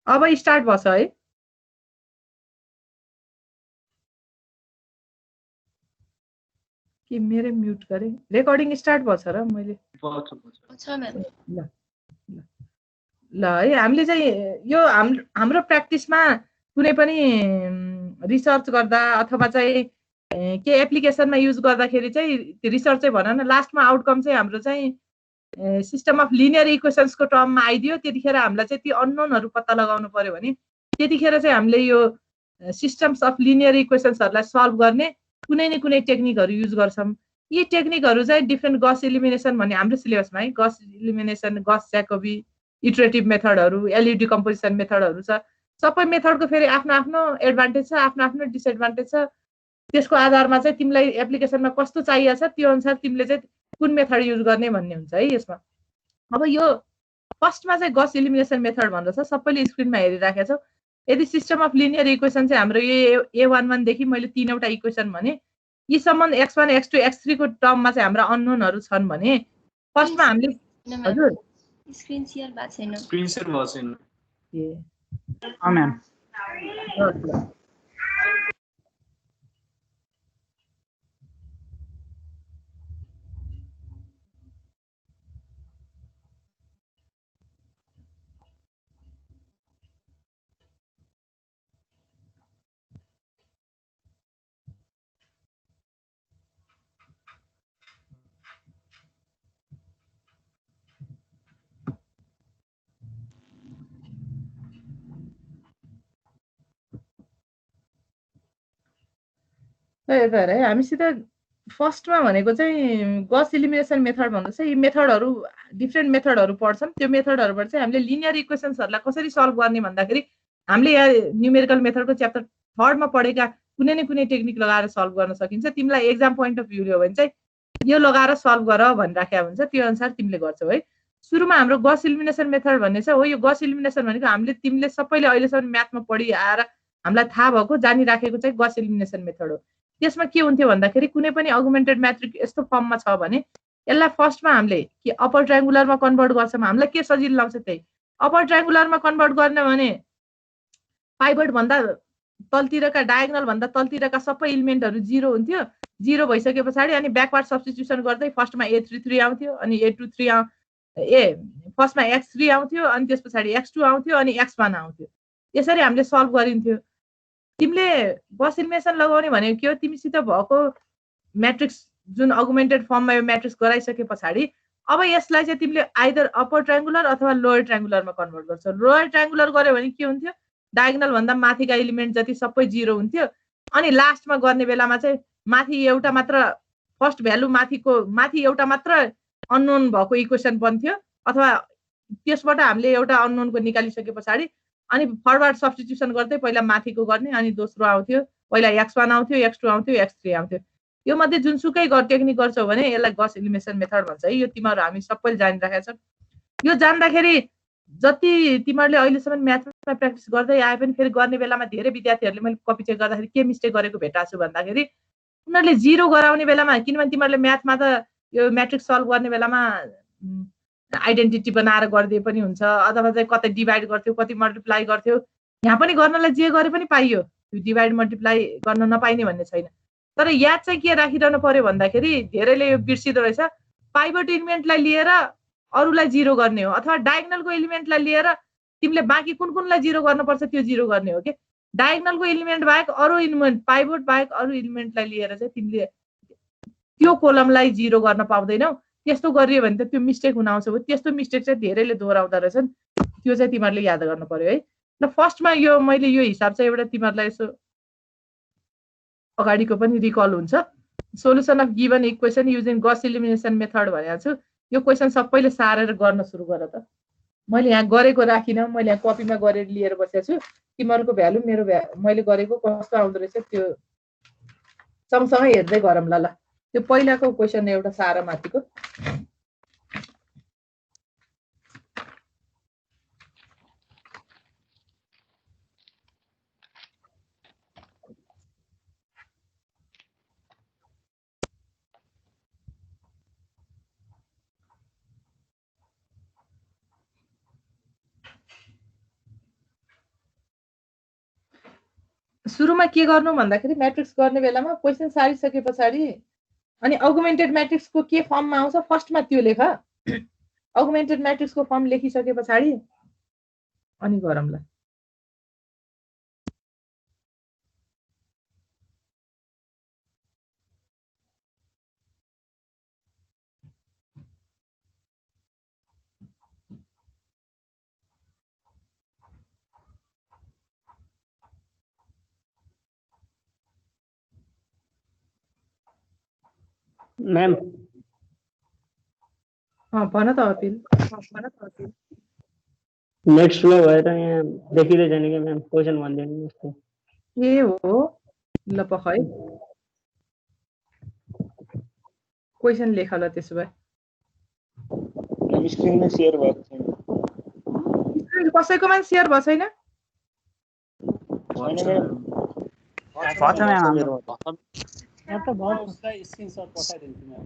अब स्टार्ट भछ है। कि मेरै म्युट गरे रेकर्डिङ स्टार्ट भछ र मैले ल है हामीले चाहिँ यो हाम्रो प्र्याक्टिसमा कुनै पनि रिसर्च गर्दा अथवा चाहिँ के एप्लिकेसनमा युज गर्दाखेरि चाहिँ रिसर्च चाहिँ भन न लास्टमा आउटकम चाहिँ हाम्रो चाहिँ सिस्टम अफ लिनियर इक्वेसन्सको टर्ममा आइदियो। त्यतिखेर हामीलाई चाहिँ ती अननोनहरू पत्ता लगाउनु पर्यो भने त्यतिखेर चाहिँ हामीले यो सिस्टम्स अफ लिनियर इक्वेसन्सहरूलाई सल्भ गर्ने कुनै न कुनै टेक्निकहरू युज गर्छौँ। यी टेक्निकहरू चाहिँ डिफ्रेन्ट गस इलिमिनेसन भन्ने हाम्रो सिलेबसमा है गस इलिमिनेसन, गस ज्याकोबी, इटरेटिभ मेथडहरू, एलयु डिकम्पोजिसन मेथडहरू छ। सबै मेथडको फेरि आफ्नो आफ्नो एडभान्टेज छ, आफ्नो आफ्नो डिसएडभान्टेज छ। त्यसको आधारमा चाहिँ तिमीलाई एप्लिकेसनमा कस्तो चाहिएको छ त्यो अनुसार तिमीले चाहिँ कुन मेथड युज गर्ने भन्ने हुन्छ है यसमा। अब यो फर्स्टमा चाहिँ गस इलिमिनेसन मेथड भन्दछ, सबैले स्क्रिनमा हेरिराखेको छौ। यदि सिस्टम अफ लिनियर इक्वेसन चाहिँ हाम्रो यो A11 देखि मैले 3वटा इक्वेसन भने यी सम्म x1 x2 x3 को टर्ममा चाहिँ हाम्रो अननोनहरू छन् भने फर्स्टमा हामीले हजुर स्क्रिन शेयर भएको छैन। स्क्रिन शेयर भएको छैन। ए म्याम यता हेर है हामीसित फर्स्टमा भनेको चाहिँ गस इलिमिनेसन मेथड भन्दछ। यी मेथडहरू डिफ्रेन्ट मेथडहरू पढ्छौँ। त्यो मेथडहरूबाट चाहिँ हामीले लिनियर इक्वेसन्सहरूलाई कसरी सल्भ गर्ने भन्दाखेरि हामीले यहाँ न्युमेरिकल मेथडको च्याप्टर 3 मा पढेका कुनै न कुनै टेक्निक लगाएर सल्भ गर्न सकिन्छ। तिमीलाई एक्जाम पोइन्ट अफ भ्यू हो भने चाहिँ यो लगाएर सल्भ गर भनिराखेको हुन्छ, त्यो अनुसार तिमीले गर्छौ है। सुरुमा हाम्रो गस इलिमिनेसन मेथड भन्ने छ। हो यो गस इलिमिनेसन भनेको हामीले तिमीले सबैले अहिलेसम्म म्याथमा पढि आएर हामीलाई थाहा भएको जानिराखेको चाहिँ गस इलिमिनेसन मेथड हो। त्यसमा के हुन्थ्यो भन्दाखेरि कुनै पनि अगुमेन्टेड म्याट्रिक यस्तो फर्ममा छ भने यसलाई फर्स्टमा हामीले कि अप्पर ट्रायङ्गुलरमा कन्भर्ट गर्छौँ। हामीलाई के सजिलो लाग्छ त्यही अप्पर ट्रायङ्गुलरमा कन्भर्ट गर्ने भने पाइभट भन्दा तलतिरका डायगोनल भन्दा तलतिरका सबै इलिमेन्टहरू 0 हुन्थ्यो। 0 भइसके पछाडि अनि ब्याकवार्ड सब्स्टिट्युसन गर्दै फर्स्टमा A33 आउँथ्यो अनि A23 फर्स्टमा x3 आउँथ्यो अनि त्यस पछाडि x2 आउँथ्यो अनि x1 आउँथ्यो। यसरी हामीले सल्भ गरिन्थ्यो। तिमीले गस इलिमिनेसन लगाउने भनेको के हो, तिमीसित भएको म्याट्रिक्स जुन अगुमेन्टेड फर्ममा यो म्याट्रिक्स गराइसके पछाडि अब यसलाई चाहिँ तिमीले आइदर अप्पर ट्रायङ्गुलर अथवा लोयर ट्रायङ्गुलरमा कन्भर्ट गर्छौ। लोयर ट्रायङ्गुलर गर्यो भने के हुन्थ्यो, डायगोनल भन्दा माथिका एलिमेन्ट जति सबै 0 हुन्थ्यो अनि लास्टमा गर्ने बेलामा चाहिँ माथि एउटा मात्र फर्स्ट भ्यालु माथि एउटा मात्र अननोन भएको इक्वेसन बन्थ्यो अथवा त्यसबाट हामीले एउटा अननोनको निकालिसके पछाडि अनि फरवर्ड सब्स्टिट्युसन गर्दै पहिला माथिको गर्ने अनि दोस्रो आउँथ्यो, पहिला x1 आउँथ्यो, x2 आउँथ्यो, x3 आउँथ्यो। यो मध्ये जुनसुकै टेक्निक गर्छौ भने यसलाई गस इलिमिनेसन मेथड भन्छ है। यो तिमीहरू हामी सबैले जानिराखेका छौँ। यो जान्दाखेरि जति तिमीहरूले अहिलेसम्म म्याथमा प्र्याक्टिस गर्दै आए पनि फेरि गर्ने बेलामा धेरै विद्यार्थीहरूले मैले कपी चेक गर्दाखेरि के मिस्टेक गरेको भेटाएको छु भन्दाखेरि उनीहरूले 0 गराउने बेलामा, किनभने तिमीहरूले म्याथमा त यो म्याट्रिक्स सल्भ गर्ने बेलामा आइडेन्टिटी बनाएर गरिदिए पनि हुन्छ अथवा चाहिँ कतै डिभाइड गर्थ्यो कति मल्टिप्लाई गर्थ्यो। यहाँ पनि गर्नलाई जे गरे पनि पाइयो, त्यो डिभाइड मल्टिप्लाई गर्न नपाइने भन्ने छैन। तर याद चाहिँ के राखिरहनु पर्यो भन्दाखेरि धेरैले यो बिर्सिदो रहेछ, पाइभट इलिमेन्टलाई लिएर अरूलाई 0 गर्ने हो अथवा डायगोनलको एलिमेन्टलाई लिएर तिमीले बाँकी कुन कुनलाई 0 गर्नुपर्छ त्यो 0 गर्ने हो। के डायगोनलको एलिमेन्ट बाहेक अरू एलिमेन्ट पाइभट बाहेक अरू एलिमेन्टलाई लिएर चाहिँ तिमीले त्यो कोलमलाई 0 गर्न पाउँदैनौ। त्यस्तो गरियो भने त त्यो मिस्टेक हुन आउँछ हो। त्यस्तो मिस्टेक चाहिँ धेरैले दोहोऱ्याउँदो रहेछन्, त्यो चाहिँ तिमीहरूले याद गर्नु पर्यो है। र फर्स्टमा यो मैले यो हिसाब चाहिँ एउटा तिमीहरूलाई यसो अगाडिको पनि रिकल हुन्छ। Solution of given equation using Gauss elimination method भनेको छु। यो क्वेसन सबैले सारेर गर्न सुरु गर त। मैले यहाँ गरेको राखिनँ, मैले यहाँ कपीमा गरेर लिएर बसेको छु। तिमीहरूको भ्यालु मेरो मैले गरेको कस्तो आउँदो रहेछ त्यो सँगसँगै हेर्दै गरौँला ल। त्यो पहिलाको क्वेसन एउटा सारा माथिको सुरुमा के गर्नु भन्दाखेरि म्याट्रिक्स गर्ने बेलामा क्वेसन सारिसके पछाडि अनि अगुमेन्टेड म्याट्रिक्सको के फर्ममा आउँछ फर्स्टमा त्यो लेख अगुमेन्टेड म्याट्रिक्सको फर्म लेखिसके पछाडि अनि गरौँला मैम भन त अपिल नेक्स्ट फ्लो भएर यहाँ देखिँदै जाने कि मैम क्वेसन भनिदिनु जस्तो ए हो ल पख है क्वेसन लेख ल त्यसो भए स्क्रिनमा शेयर भएको छैन कसैकोमा शेयर भएको छैन स्क्रिनशट पठाइदिन्छु म्याम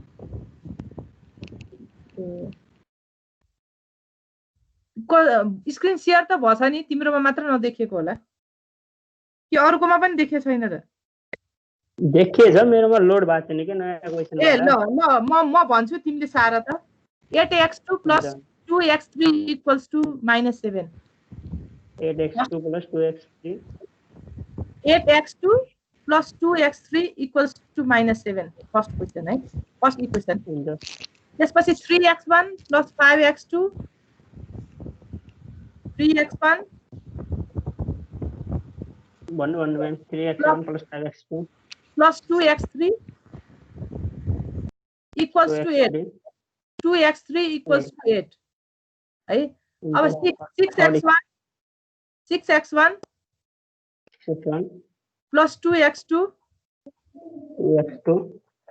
स्क्रिन शेयर त भछ नि तिम्रोमा मात्र नदेखिएको होला कि अरूकोमा पनि देखेको छैन र देखिएछ मेरोमा लोड भएको छैन कि नयाँ क्वेसन ए ल म भन्छु तिमीले सारा त 8x2 plus 2x3 equals to -7 8x2 plus 2x3 8x2 plus 2x3 equals to -7 first question है फर्स्ट इक्वेसन त्यसपछि 3x1 plus 5x2 3x1 भन्नु ma'am 3x1 plus 5x2 plus 2x3 equals to 8 2x3 equals to 8 है अब 6x1 plus 2x2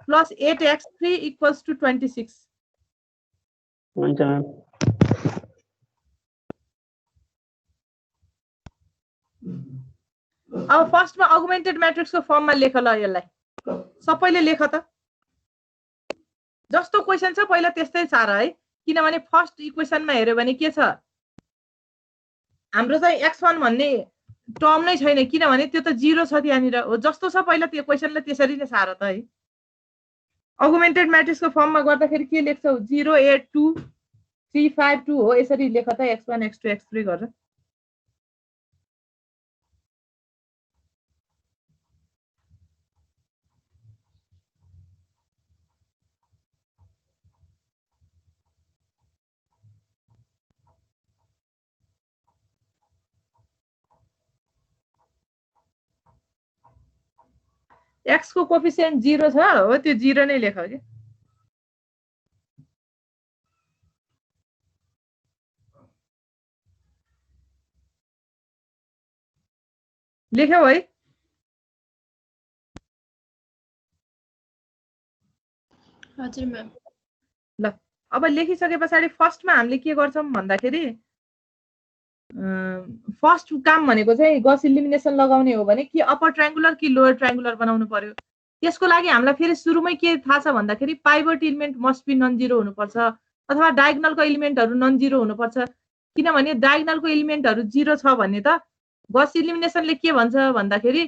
plus 8x3 equals to 26 हुन्छ ma'am अब फर्स्टमा augmented म्याट्रिक्सको फर्ममा लेख ल यसलाई सबैले लेख त जस्तो क्वेसन छ पहिला त्यस्तै सारा है किनभने फर्स्ट इक्वेसनमा हेर्यो भने के छ हाम्रो चाहिँ x1 भन्ने टर्म नै छैन किनभने त्यो त 0 छ त्यहाँनिर हो जस्तो छ पहिला त्यो क्वेसनलाई त्यसरी नै सारा त है अगुमेन्टेड म्याट्रिक्सको फर्ममा गर्दाखेरि के लेख्छौ 0 8 2 3 5 2 हो यसरी लेख त x1 x2 x3 गरेर x को कोफिसिएन्ट 0 छ हो त्यो 0 नै लेख के लेख्यौ है हजुर म्याम ल अब लेखिसके पछाडि फर्स्टमा हामीले के गर्छौं भन्दाखेरि फर्स्ट काम भनेको चाहिँ गस इलिमिनेसन लगाउने हो भने कि अप्पर ट्रायंगुलर कि लोअर ट्रायंगुलर बनाउनु पर्यो त्यसको लागि हामीलाई फेरि सुरुमै के थाहा छ भन्दाखेरि pivot element must be non zero हुनुपर्छ अथवा डायगोनलको एलिमेन्टहरु नन जीरो हुनुपर्छ किनभने डायगोनलको एलिमेन्टहरु 0 छ भने त गस इलिमिनेसनले के भन्छ भन्दाखेरि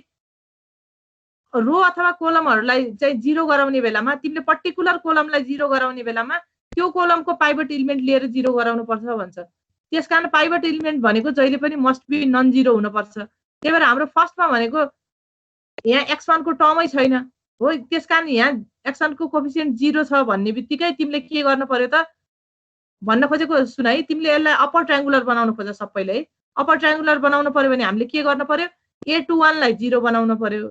रो अथवा कोलमहरुलाई चाहिँ 0 गराउने बेलामा तिमीले पर्टिकुलर कोलमलाई 0 गराउने बेलामा त्यो कोलमको पाइभट एलिमेन्ट लिएर 0 गराउनु पर्छ भन्छ त्यसकारण पाइभट एलिमेन्ट भनेको जहिले पनि मस्ट बी नन जीरो हुनुपर्छ त्यही भएर हाम्रो फर्स्टमा भनेको यहाँ x1 को टर्मै छैन हो त्यसकारण यहाँ x1 को कोफिसिएन्ट 0 छ भन्ने बित्तिकै तिमीले के गर्न पर्यो त भन्न खोजेको सुन है तिमीले यसलाई अप्पर ट्रायंगुलर बनाउनु खोज सबैले है अप्पर ट्रायंगुलर बनाउनु पर्यो भने हामीले के गर्न पर्यो a21 लाई 0 बनाउनु पर्यो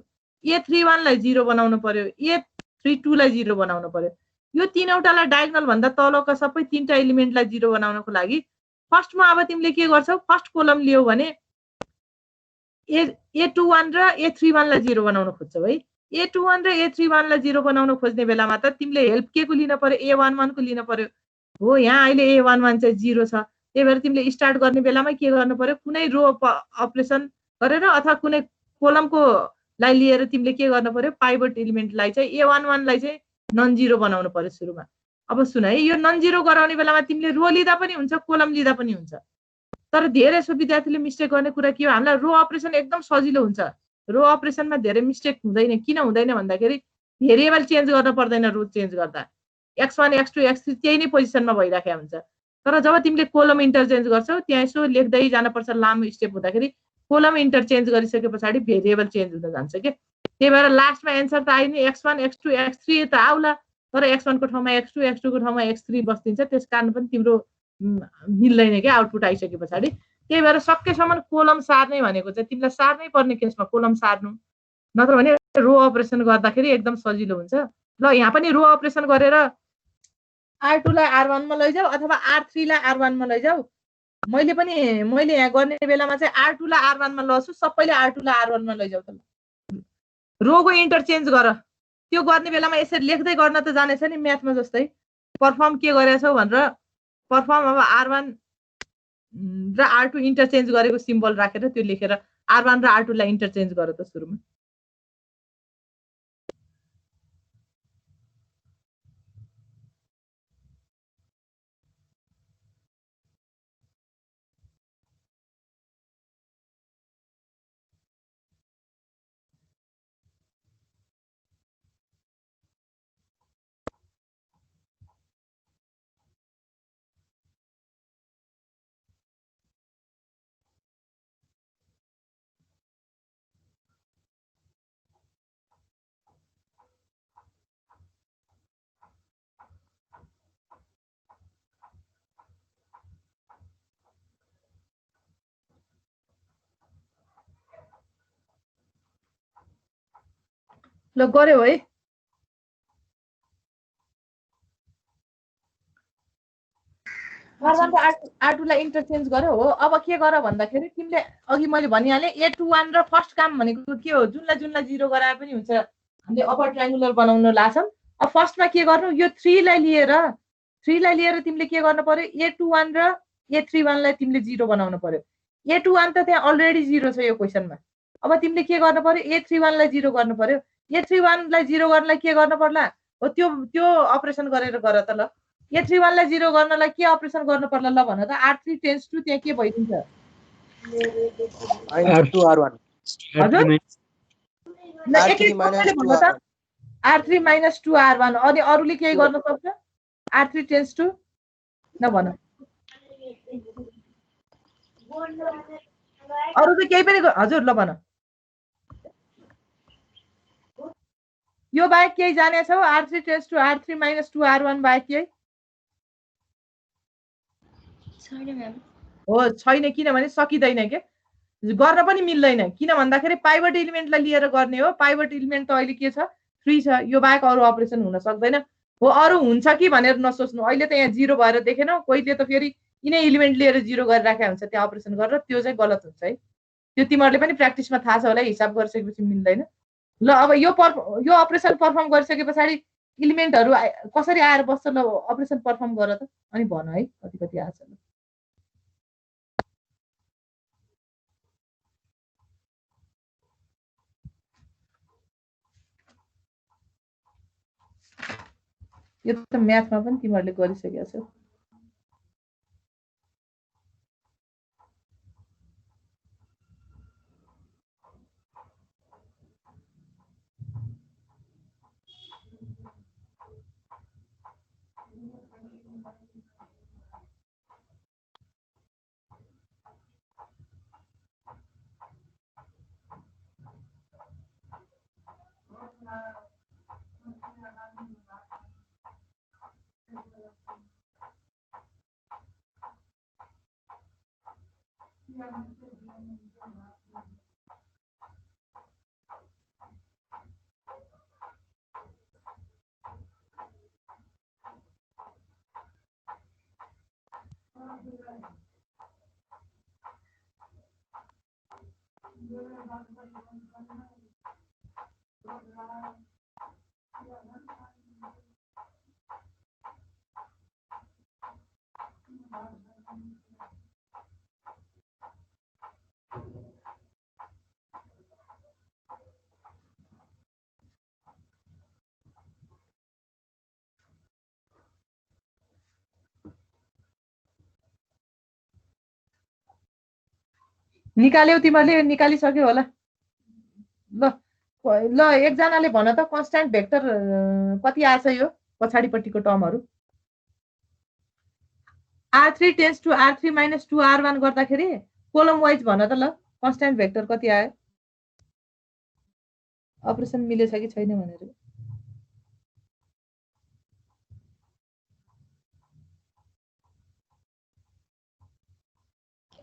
a31 लाई 0 बनाउनु पर्यो a32 लाई 0 बनाउनु पर्यो यो तीनवटालाई डायगोनल भन्दा तलका सबै तीनटा एलिमेन्टलाई 0 बनाउनको लागि फर्स्टमा अब तिमीले के गर्छौ फर्स्ट कोलम लियौ भने a21 र a31 लाई 0 बनाउन खोज्छौ है a21 र a31 लाई 0 बनाउन खोज्ने बेलामा त तिमीले हेल्प के को लिन पर्यो a11 को लिन पर्यो हो यहाँ अहिले a11 चाहिँ 0 छ त्यही भएर तिमीले स्टार्ट गर्ने बेलामा के गर्नु पर्यो कुनै रो अपरेसन गरेर अथवा कुनै कोलमको लाई लिएर तिमीले के गर्नु पर्यो पाइभट एलिमेन्टलाई चाहिँ a11 लाई चाहिँ नन जीरो बनाउनु पर्यो सुरुमा अब सुन है यो नन जीरो गराउने बेलामा तिमीले रो लिदा पनि हुन्छ कोलम लिदा पनि हुन्छ तर धेरै सो विद्यार्थीले मिस्टेक गर्ने कुरा के हो हामीलाई रो अपरेसन एकदम सजिलो हुन्छ रो अपरेसनमा धेरै मिस्टेक हुँदैन। किन हुँदैन भन्दाखेरि भेरिएबल चेन्ज गर्न पर्दैन रो चेन्ज गर्दा। x1 x2 x3 त्यही नै पोजिसनमा भइराखेको हुन्छ। तर जब तिमीले कोलम इन्टरचेन्ज गर्छौ त्यहाँ यसो लेख्दै जानुपर्छ, लामो स्टेप हुँदाखेरि कोलम इन्टरचेन्ज गरिसके पछाडि भेरिएबल चेन्ज हुन जान्छ के। त्यही भएर लास्टमा एन्सर त आयो नि x1 x2 x3 त आउला, तर x1 को ठाउँमा x2 x2 को ठाउँमा x3 बस्दिन्छ। त्यस कारण पनि तिम्रो मिल्दैन के आउटपुट आइसके पछाडि। त्यही भएर सकेसम्म कोलम सार्ने भनेको चाहिँ तिमीलाई सार्नै पर्ने केसमा कोलम सार्नु, नत्र भने रो अपरेसन गर्दाखेरि एकदम सजिलो हुन्छ। ल यहाँ पनि रो अपरेसन गरेर R2 लाई R1 मा लैजाऊ अथवा R3 लाई R1 मा लैजाऊ। मैले यहाँ गर्ने बेलामा चाहिँ R2 लाई R1 मा लग्छु, सबैले R2 लाई R1 मा लैजाऊ त। रोको इन्टरचेन्ज गर। त्यो गर्ने बेलामा यसरी लेख्दै गर्न त जानेछ नि म्याथमा जस्तै। पर्फर्म के गरेछौ भनेर पर्फर्म अब R1 र R2 इन्टरचेन्ज गरेको सिम्बल राखेर त्यो लेखेर R1 र R2 लाई इन्टरचेन्ज गर त सुरुमा। ल गर्यो है। R1 र R2 लाई इन्टरचेन्ज गर्यो हो। अब के गर भन्दाखेरि तिमीले अघि मैले भनिहालेँ A21 र फर्स्ट काम भनेको के हो, जुनलाई 0 गराए पनि हुन्छ। हामीले अपर ट्रायङ्गुलर बनाउन लाछौँ। अब फर्स्टमा के गर्नु, यो 3 लाई लिएर तिमीले के गर्नु पर्यो, A21 र A31 लाई तिमीले 0 बनाउनु पर्यो। A21 त त्यहाँ अलरेडी 0 छ यो क्वेसनमा। अब तिमीले के गर्नु पर्यो, A31 लाई 0 गर्नु पर्यो। A31 लाई 0 गर्नलाई के गर्नु पर्ला हो, त्यो अपरेसन गरेर गर त। ल A31 लाई 0 गर्नलाई के अपरेसन गर्नु पर्ला ल भन त। R3 टेन्स टु त्यहाँ के भइदिन्छ, R2 R1 हजुर भन त। R3 - 2 R1। अनि अरूले केही गर्न सक्छ R3 टेन्स टु नभन, अरू त केही पनि हजुर ल भन। यो बाहेक केही जानेछौ R3 tense to R3 - 2 R1 बाहेक केही छैन म्याम। हो छैन, किनभने सकिँदैन के, गर्न पनि मिल्दैन। किन भन्दाखेरि पाइभट इलिमेन्टलाई लिएर गर्ने हो। पाइभट इलिमेन्ट त अहिले के छ, 3 छ। यो बाहेक अरू अपरेसन हुन सक्दैन हो। अरू हुन्छ कि भनेर नसोच्नु। अहिले त यहाँ 0 भएर देखेनौ, कोहीले त फेरि यिनै इलिमेन्ट लिएर 0 गरिराखेको हुन्छ त्यहाँ अपरेसन गरेर। त्यो चाहिँ गलत हुन्छ है। त्यो तिमीहरूले पनि प्र्याक्टिसमा थाहा छ होला, हिसाब गरिसकेपछि मिल्दैन। ल अब यो अपरेसन पर्फर्म गरिसके पछाडि इलिमेन्टहरू कसरी आएर बस्छ, ल अपरेसन पर्फर्म गर त अनि भन है कति कति आछ। यो त म्याथमा पनि तिमीहरूले गरिसकेका छौ। निकाल्यौ तिमीहरूले, निकालिसक्यो होला। ल ल एकजनाले भन त कन्स्ट्यान्ट भेक्टर कति आछ यो पछाडिपट्टिको टर्महरु R3 tense to R3 - 2R1 गर्दाखेरि कोलम वाइज भन त ल कन्स्ट्यान्ट भेक्टर कति आयो अपरेसन मिलेछ कि छैन भनेर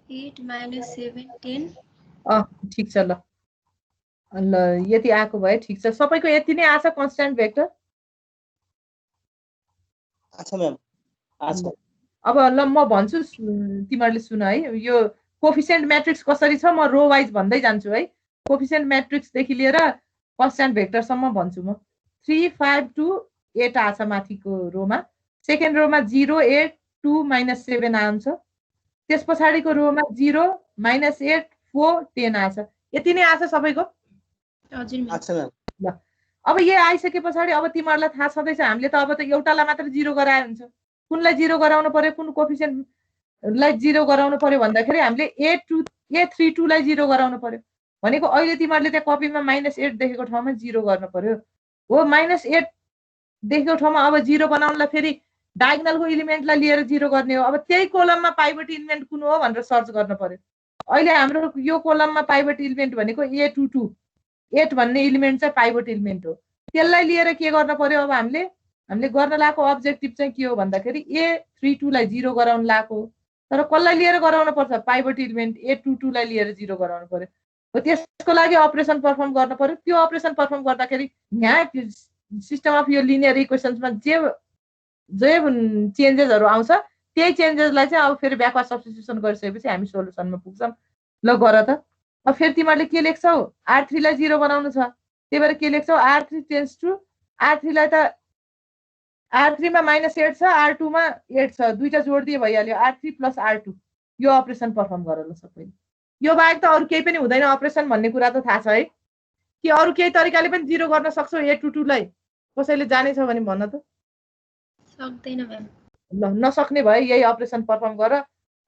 8 - 7 10 ठीक छ ल ल यति आएको भए ठीक छ सबैको यति नै आछ कन्स्ट्यान्ट भेक्टर अच्छा म्याम अच्छा अब ल म भन्छु तिमीहरूले सुन है यो कोफिसिएन्ट म्याट्रिक्स कसरी छ म रो वाइज भन्दै जान्छु है कोफिसिएन्ट म्याट्रिक्स देखि लिएर कन्स्ट्यान्ट भेक्टर सम्म भन्छु म 3 5 2 8 आछ माथिको रोमा सेकेन्ड रोमा 0 8 2 - 7 आउँछ त्यस पछाडिको रोमा 0 - 8 4 10 आछ यति नै आछ सबैको हजुर म्याम अच्छा म्याम ल अब यो आइसके पछाडी अब तिमीहरूलाई थाहा छँदैछ हामीले त अब त एउटालाई मात्र 0 गराए हुन्छ कुनलाई 0 गराउनु पर्यो कुन कोफिसिएन्टलाई 0 गराउनु पर्यो भन्दाखेरि हामीले A32 लाई 0 गराउनु पर्यो भनेको अहिले तिमीहरूले त्यहाँ कपीमा -8 देखेको ठाउँमा 0 गर्नु पर्यो हो -8 देखेको ठाउँमा अब 0 बनाउनलाई फेरि डायगोनलको एलिमेन्टलाई लिएर 0 गर्ने हो अब त्यही कोलममा पाइभट एलिमेन्ट कुन हो भनेर सर्च गर्नु पर्यो अहिले हाम्रो यो कोलममा पाइभट एलिमेन्ट भनेको A22 8 भन्ने एलिमेन्ट चाहिँ पाइभट एलिमेन्ट हो त्यसलाई लिएर के गर्न पर्यो अब हामीले गर्न लागेको अब्जेक्टिभ चाहिँ के हो भन्दाखेरि A32 लाई 0 गराउन लागेको तर कसलाई लिएर गराउन पर्छ पाइभट एलिमेन्ट A22 लाई लिएर 0 गराउनु पर्यो हो त्यसको लागि अपरेसन परफर्म गर्न पर्यो त्यो अपरेसन परफर्म गर्दाखेरि यहाँ सिस्टम अफ यो लिनियर इक्वेसन्समा जे चेन्जेसहरु आउँछ त्यही चेन्जेसलाई चाहिँ अब फेरि ब्याकवर्ड सब्स्टिट्युसन गरिसकेपछि हामी सोलुसनमा पुग्छौं ल गर त अब फेरि तिमीहरूले के लेख्छौ R3 लाई 0 बनाउनु छ त्यही भएर के लेख्छौ R3 टेन्स टु R3 लाई त R3 मा -8 छ R2 मा 8 छ दुईटा जोड दिए भइहाल्यो R3 + R2 यो अपरेसन परफर्म गर ल सबैले यो बाहेक त अरु केही पनि हुँदैन अपरेसन भन्ने कुरा त थाहा छ है कि अरु केही तरिकाले पनि 0 गर्न सक्छौ A22 लाई कसैले जानेछ भने भन्न त सक्दैन म्याम ल नसक्ने भए यही अपरेसन परफर्म गर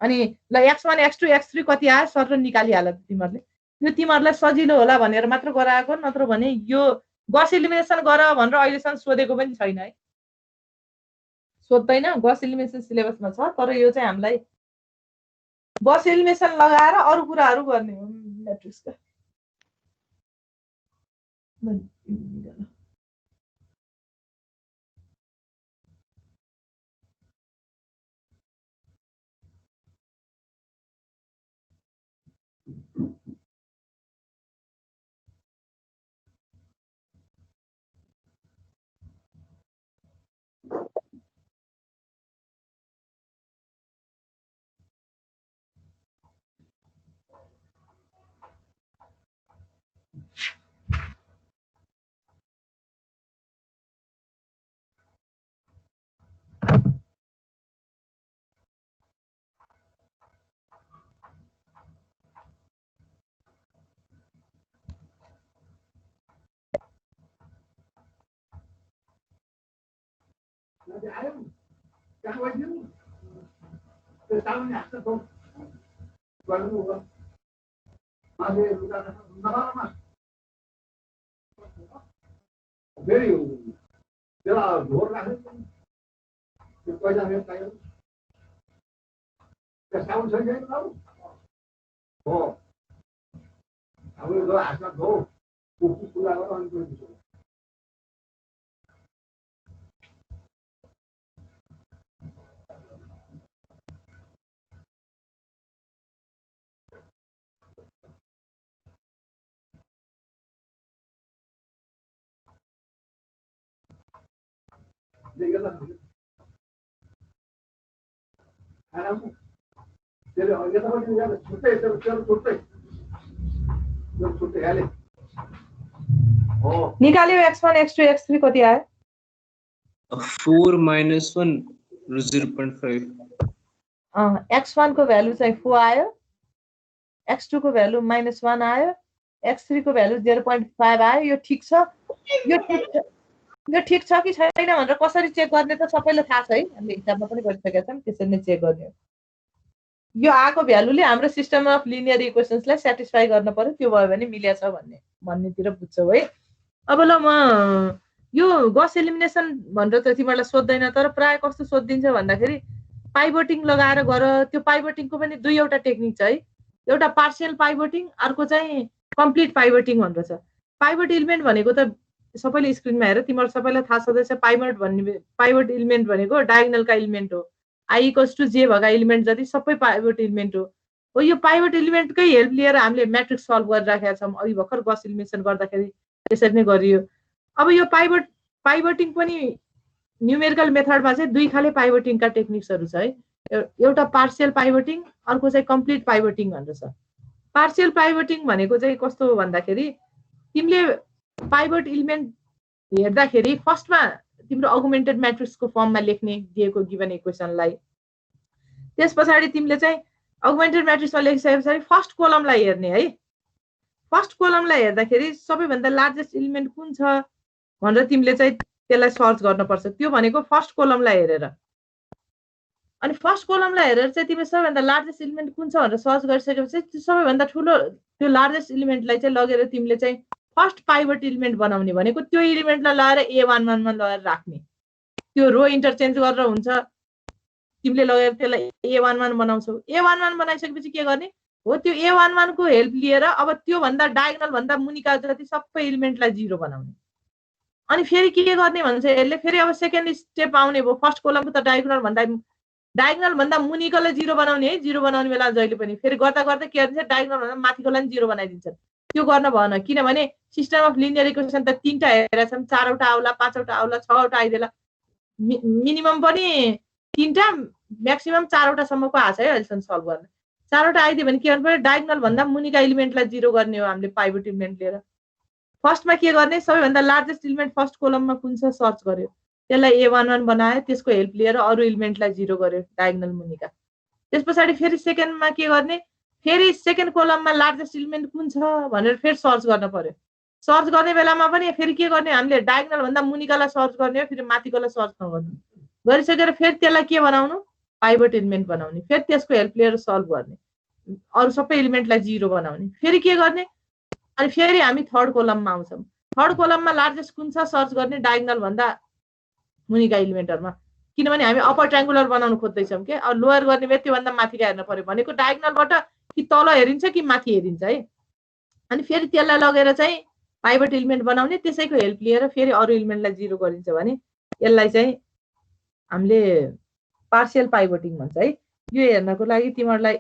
अनि ल x1 x2 x3 कति आयो सर निकालिहाल तिमीहरूले यो तिमीहरूलाई सजिलो होला भनेर मात्र गराएको नत्र भने यो गस एलिमिनेसन गर भनेर अहिलेसम्म सोधेको पनि छैन है सोध्दैन गस एलिमिनेसन सिलेबसमा छ तर यो चाहिँ हामीलाई गस एलिमिनेसन लगाएर अरु कुराहरु गर्ने हो म्याट्रिक्सका निकाल्यो x1 x2 x3 कति आयो 4 - 1 0.5 x1 को भ्यालु चाहिँ 4 आयो x2 को भ्यालु -1 आयो x3 को भ्यालु 0.5 आयो यो ठीक छ यो ठीक छ कि छैन भनेर कसरी चेक गर्ने त सबैलाई थाहा छ है हामीले हिसाबमा पनि गरिसकेका छौं त्यसरी नै चेक गर्ने हो यो आएको भ्यालुले हाम्रो सिस्टम अफ लिनियर इक्वेसन्सलाई सेटिस्फाई गर्न पर्यो, त्यो भयो भने मिलेछ भन्नेतिर बुझ्छौ है। अब ल म यो गस एलिमिनेसन भनेर त तिमीहरूलाई सोध्दैन, तर प्राय कस्तो सोधिदिन्छ भन्दाखेरि पाइभोटिङ लगाएर गर। त्यो पाइभोटिङको पनि दुईवटा टेक्निक छ है, एउटा पार्सियल पाइभोटिङ, अर्को चाहिँ कम्प्लिट पाइभोटिङ भनेर छ। पाइभोट इलिमेन्ट भनेको त सबैले स्क्रिनमा हेर, तिमीहरू सबैलाई थाहा छँदैछ पाइभोट इलिमेन्ट भनेको डायगोनलका इलिमेन्ट हो। आई इक्वल्स टु जे भएका इलिमेन्ट जति सबै पाइभोट इलिमेन्ट हो। यो पाइभोट इलिमेन्टकै हेल्प लिएर हामीले म्याट्रिक्स सल्भ गरिराखेका छौँ। अघि भर्खर गस एलिमिनेसन गर्दाखेरि त्यसरी नै गरियो। अब यो पाइभोटिङ पनि न्युमेरिकल मेथडमा चाहिँ दुई खाले पाइभोटिङका टेक्निक्सहरू छ है, एउटा पार्सियल पाइभोटिङ, अर्को चाहिँ कम्प्लिट पाइभोटिङ भनेर छ। पार्सियल पाइभोटिङ भनेको चाहिँ कस्तो भन्दाखेरि तिमीले पाइभोट इलिमेन्ट हेर्दाखेरि फर्स्टमा तिम्रो अगुमेन्टेड म्याट्रिक्सको फर्ममा लेख्ने दिएको गिभन इक्वेसनलाई, त्यस पछाडि तिमीले चाहिँ अगुमेन्टेड म्याट्रिक्समा लेखिसके पछाडि फर्स्ट कोलमलाई हेर्ने है। फर्स्ट कोलमलाई हेर्दाखेरि सबैभन्दा लार्जेस्ट इलिमेन्ट कुन छ भनेर तिमीले चाहिँ त्यसलाई सर्च गर्नुपर्छ। त्यो भनेको फर्स्ट कोलमलाई हेरेर, अनि फर्स्ट कोलमलाई हेरेर चाहिँ तिमीले सबैभन्दा लार्जेस्ट इलिमेन्ट कुन छ भनेर सर्च गरिसकेपछि त्यो सबैभन्दा ठुलो त्यो लार्जेस्ट इलिमेन्टलाई चाहिँ लगेर तिमीले चाहिँ फर्स्ट पाइभोट इलिमेन्ट बनाउने भनेको त्यो इलिमेन्टलाई लगाएर A11 मा लगाएर राख्ने। त्यो रो इन्टरचेन्ज गरेर हुन्छ, तिमीले लगेर त्यसलाई A11 बनाउँछौ। A11 बनाइसकेपछि के गर्ने हो, त्यो A11 को हेल्प लिएर अब त्योभन्दा डायगोनल भन्दा मुनिका जति सबै इलिमेन्टलाई 0 बनाउने। अनि फेरि के गर्ने भन्छ यसले, फेरि अब सेकेन्ड स्टेप आउने भयो। फर्स्ट कोलमको त डायगोनल भन्दा मुनिकोलाई 0 बनाउने है। 0 बनाउने बेला जहिले पनि फेरि गर्दा गर्दै के हुन्छ, डायगोनल भन्दा माथिकोलाई 0 बनाइदिन्छन्। त्यो गर्न भएन, किनभने सिस्टम अफ लिनियर इक्वेसन त 3टा हेरेका छन्, 4वटा आउला, 5वटा आउला, 6वटा आइदेला, मिनिमम पनि 3टा, म्याक्सिमम 4वटासम्मको आछ है अहिलेसम्म सल्भ गर्न। 4वटा आइदियो भने के गर्नु पर्यो, डायगोनल भन्दा मुनिका इलिमेन्टलाई 0 गर्ने हो हामीले पाइभोट इलिमेन्ट लिएर। फर्स्टमा के गर्ने, सबैभन्दा लार्जेस्ट इलिमेन्ट फर्स्ट कोलममा कुन छ सर्च गर्यो, त्यसलाई A11 बनायो, त्यसको हेल्प लिएर अरू इलिमेन्टलाई 0 गर्यो डायगोनल मुनिका। त्यस पछाडि फेरि सेकेन्डमा के गर्ने, फेरि सेकेन्ड कोलममा लार्जेस्ट इलिमेन्ट कुन छ भनेर फेरि सर्च गर्न पर्यो। सर्च गर्ने बेलामा पनि फेरि के गर्ने, हामीले डायगोनल भन्दा मुनिकालाई सर्च गर्ने हो, फेरि माथिकोलाई सर्च नगर्नु। गरिसकेर फेरि त्यसलाई के बनाउनु, पाइभोट इलिमेन्ट बनाउने, फेरि त्यसको हेल्प लिएर सल्भ गर्ने, अरू सबै इलिमेन्टलाई 0 बनाउने। फेरि के गर्ने, अनि फेरि हामी थर्ड कोलममा आउँछौँ। थर्ड कोलममा लार्जेस्ट कुन छ सर्च गर्ने डायगोनल भन्दा मुनिका इलिमेन्टहरुमा, किनभने हामी अप्पर ट्रायंगुलर बनाउन खोज्दैछौँ के। अब लोयर गर्ने भए त्योभन्दा माथिका हेर्न पर्यो भनेको डायगोनलबाट कि तल हेरिन्छ कि माथि हेरिन्छ है। अनि फेरि त्यसलाई लगेर चाहिँ पाइभोट इलिमेन्ट बनाउने, त्यसैको हेल्प लिएर फेरि अरू इलिमेन्टलाई 0 गरिन्छ भने यसलाई चाहिँ हामीले पार्शियल पाइभोटिङ भन्छ है। यो हेर्नको लागि तिमीहरूलाई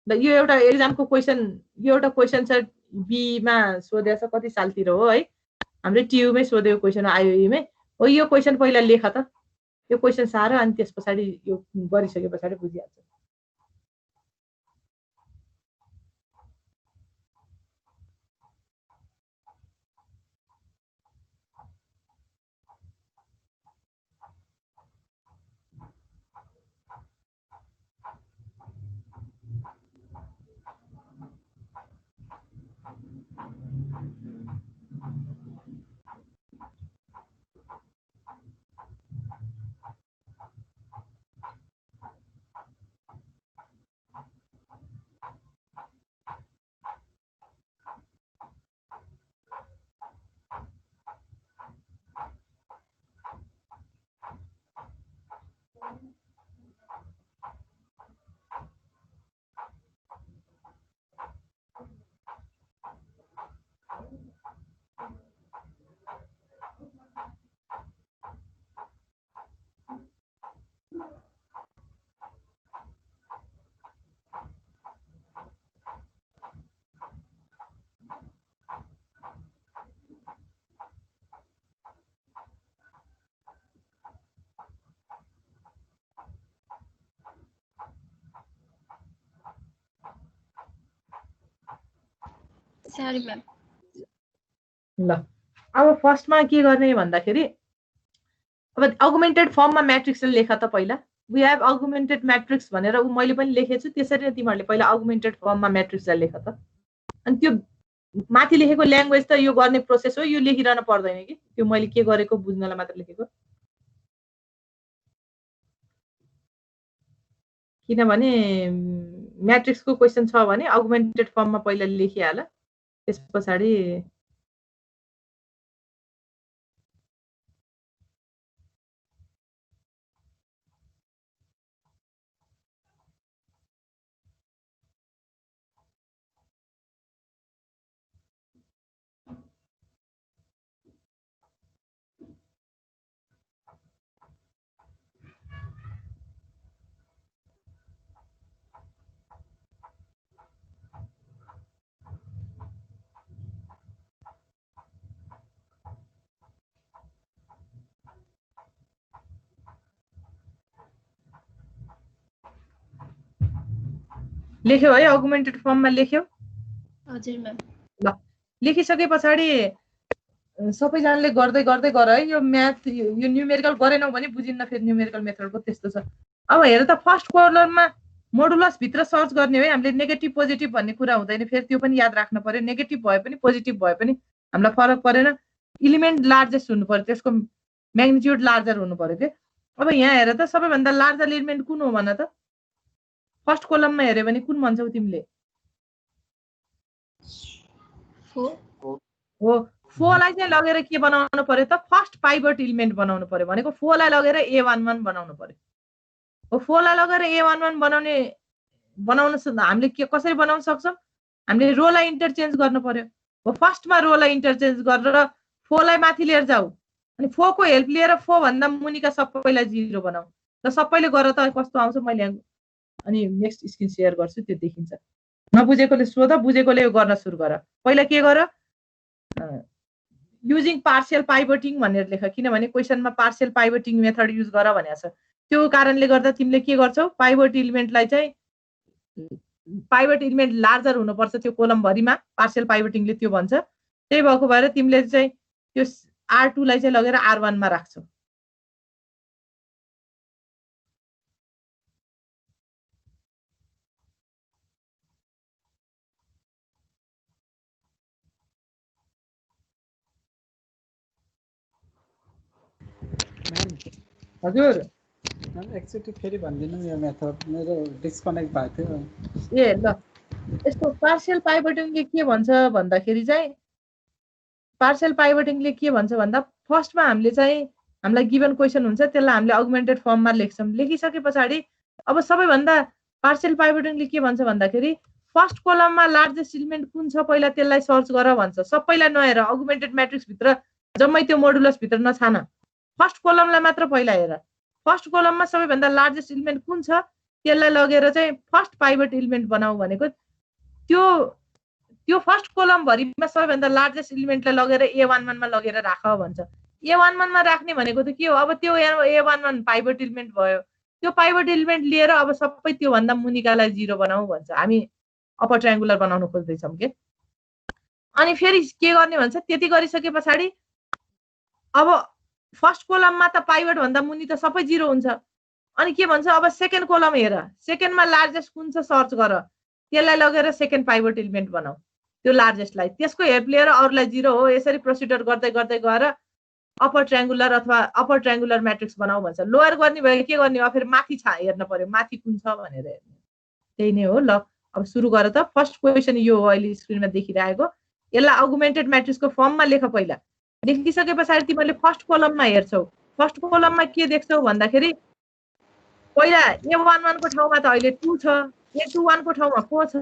यो एउटा एक्जामको क्वेसन, यो एउटा क्वेसन छ बीमा सोधेको छ, कति सालतिर हो है, हाम्रो टियुमै सोधेको क्वेसन आइओईमै हो। यो क्वेसन पहिला लेख त, यो क्वेसन सार, अनि त्यस पछाडि यो गरिसके पछाडि बुझिहाल्छ। Sorry ma'am. ल अब फर्स्टमा के गर्ने भन्दाखेरि अब अगुमेन्टेड फर्ममा म्याट्रिक्सले लेख त पहिला। वी हेभ अगुमेन्टेड म्याट्रिक्स भनेर मैले पनि लेखेको छु, त्यसरी नै तिमीहरूले पहिला अगुमेन्टेड फर्ममा म्याट्रिक्सलाई लेख त। अनि त्यो माथि लेखेको ल्याङ्ग्वेज त यो गर्ने प्रोसेस हो, यो लेखिरहन पर्दैन कि, त्यो मैले के गरेको बुझ्नलाई मात्र लेखेको। किनभने म्याट्रिक्सको क्वेसन छ भने अगुमेन्टेड फर्ममा पहिला लेखिहाल, त्यस पछाडि लेख्यौ है? अगुमेन्टेड फर्ममा लेख्यौ? हजुर म्याम। ल लेखिसके पछाडि सबैजनाले गर्दै गर्दै गर है। यो म्याथ यो न्युमेरिकल गरेनौ भने बुझिन्न फेरि न्युमेरिकल मेथडको त्यस्तो छ। अब हेर त फर्स्ट कोलममा मोडुलस भित्र सर्च गर्ने हो है हामीले। नेगेटिभ पोजिटिभ भन्ने कुरा हुँदैन, फेरि त्यो पनि याद राख्नु पर्यो। नेगेटिभ भए पनि पोजिटिभ भए पनि हामीलाई फरक परेन, इलिमेन्ट लार्जेस्ट हुनु पर्यो, त्यसको म्याग्निट्युड लार्जर हुनु पर्यो के। अब यहाँ हेर त सबैभन्दा लार्जर इलिमेन्ट कुन हो भन त? फर्स्ट कोलममा हेर्यो भने कुन भन्छौ तिमीले? 4 हो। 4 लाई चाहिँ लगेर के बनाउनु पर्यो त? फर्स्ट पाइभट इलिमेन्ट बनाउनु पर्यो भनेको 4 लाई लगेर A11 बनाउनु पर्यो। हो 4 लाई लगेर A11 बनाउन हामीले के कसरी बनाउन सक्छौं? हामीले रो लाई इन्टरचेन्ज गर्नु पर्यो। हो फर्स्टमा रो लाई इन्टरचेन्ज गरेर 4 लाई माथि लिएर जाऊ, अनि 4 को हेल्प लिएर 4 भन्दा मुनिका सबैलाई 0 बनाऊ। ल सबैले गर त कस्तो आउँछ मैले अनि नेक्स्ट स्क्रिन शेयर गर्छु, त्यो देखिन्छ। नबुझेकोले सोध, बुझेकोले गर्न सुरु गर। पहिला के गर? युजिङ पार्शियल पाइभटिङ भनेर लेख, किनभने क्वेसनमा पार्शियल पाइभटिङ मेथड युज गर भनेको छ। त्यो कारणले गर्दा तिमीले के गर्छौ? पाइभट इलिमेन्टलाई चाहिँ पाइभट इलिमेन्ट लार्जर हुनुपर्छ त्यो कोलम भरिमा, पार्शियल पाइभटिङले त्यो भन्छ। त्यही भएको भएर तिमीले चाहिँ त्यो R2 लाई चाहिँ लगेर R1 मा राख्छौ। हजुर म्याम एकचोटि फेरि भनिदिनु यो मेथड, मेरो डिस्कनेक्ट भएको थियो। ए ल यस्तो पार्शियल पाइभटिङले के भन्छ भन्दाखेरि चाहिँ पार्शियल पाइभटिङले के भन्छ भन्दा फर्स्टमा हामीले चाहिँ हामीलाई गिभन क्वेसन हुन्छ, त्यसलाई हामीले अगुमेन्टेड फर्ममा लेख्छौँ। लेखिसके पछाडि अब सबैभन्दा पार्शियल पाइभटिङले के भन्छ भन्दाखेरि फर्स्ट कोलममा लार्जेस्ट इलिमेन्ट कुन छ पहिला त्यसलाई सर्च गर भन्छ। सबैलाई नहेर, अगुमेन्टेड म्याट्रिक्स भित्र जम्मै त्यो मोडुलस भित्र नछान, फर्स्ट कोलमलाई मात्र पहिला हेर। फर्स्ट कोलममा सबैभन्दा लार्जेस्ट इलिमेन्ट कुन छ त्यसलाई लगेर चाहिँ फर्स्ट पाइभट इलिमेन्ट बनाऊ भनेको। त्यो फर्स्ट कोलम भरिमा सबैभन्दा लार्जेस्ट इलिमेन्टलाई लगेर A11 मा लगेर राख भन्छ। A11 मा राख्ने भनेको त के हो? अब त्यो A11 पाइभट इलिमेन्ट भयो, त्यो पाइभट इलिमेन्ट लिएर अब सबै त्यो भन्दा मुनिकालाई 0 बनाऊ भन्छ। हामी अपर ट्रायंगुलर बनाउन खोज्दैछौँ के। अनि फेरि के गर्ने भन्छ? त्यति गरिसके पछाडि अब फर्स्ट कोलममा त पाइभट भन्दा मुनि त सबै 0 हुन्छ। अनि के भन्छ? अब सेकेन्ड कोलम हेर, सेकेन्डमा लार्जेस्ट कुन छ सर्च गर, त्यसलाई लगेर सेकेन्ड पाइभट इलिमेन्ट बनाऊ, त्यो लार्जेस्टलाई। त्यसको हेल्प लिएर अरूलाई 0 हो। यसरी प्रोसिडर गर्दै गर्दै गएर अपर ट्रायंगुलर अथवा अपर ट्रायंगुलर म्याट्रिक्स बनाऊ भन्छ। लोयर गर्ने भए के गर्ने? अब फेरि माथि हेर्न पर्यो, माथि कुन छ भनेर हेर्ने। त्यही नै हो। ल अब सुरु गर त। फर्स्ट क्वेसन यो हो अहिले स्क्रिनमा देखिरहेको। यसलाई अगुमेन्टेड म्याट्रिक्सको फर्ममा लेख पहिला। लेखिसके पछाडि तिमीले फर्स्ट कोलममा हेर्छौ। फर्स्ट कोलममा के देख्छौ भन्दाखेरि पहिला A11 को ठाउँमा त अहिले 2 छ, A21 को ठाउँमा 4 छ,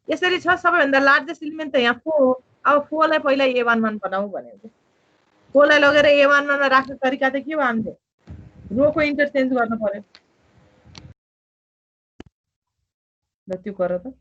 यसरी छ। सबैभन्दा लार्जेस्ट इलिमेन्ट त यहाँ 4 हो। अब 4 लाई पहिला A11 बनाऊ भनेको। 4 लाई लगेर A11 मा राख्ने तरिका त के हो? हामीले रोको इन्टरचेन्ज गर्न पर्यो। ल त्यो गर त।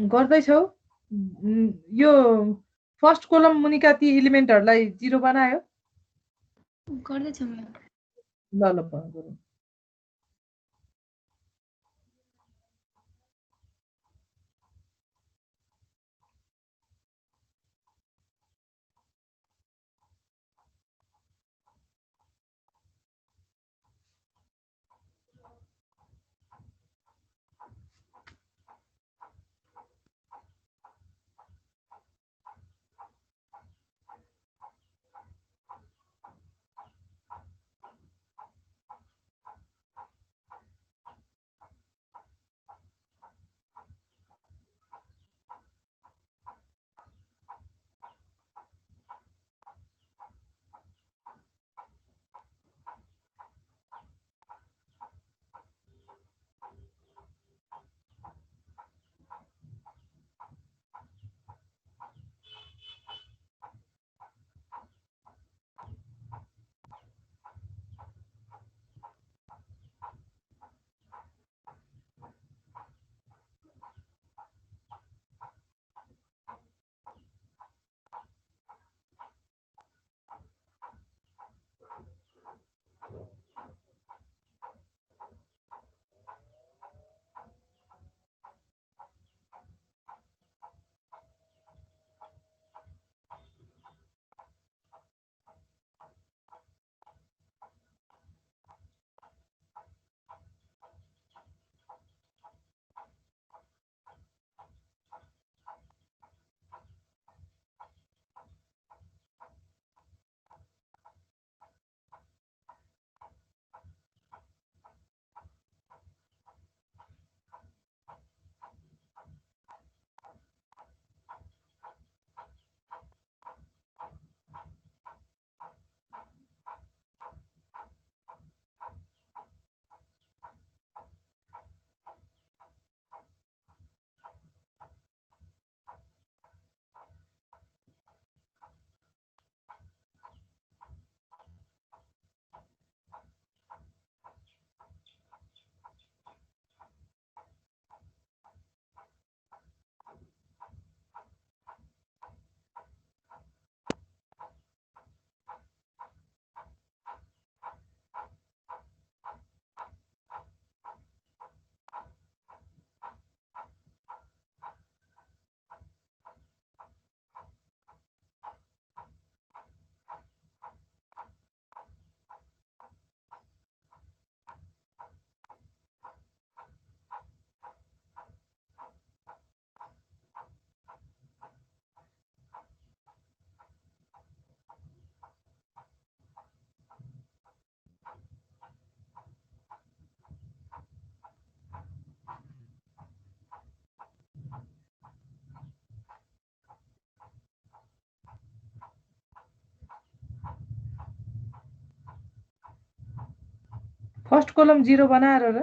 गर्दैछौ यो फर्स्ट कोलम मुनिका ती एलिमेन्टहरुलाई 0 बनायो गर्दैछ म्याम। ल ल गरौँ फर्स्ट कोलम 0 बनाएर र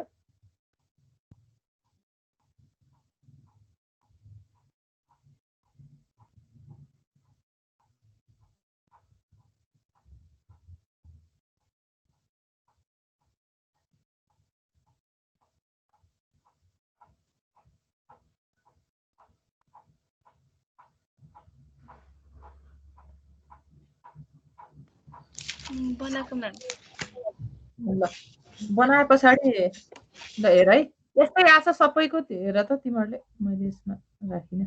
बनाएको म्याम। ल बनाए पछाडि ल हेर है यस्तै आछ सबैको हेर त तिमीहरूले मैले यसमा राखिन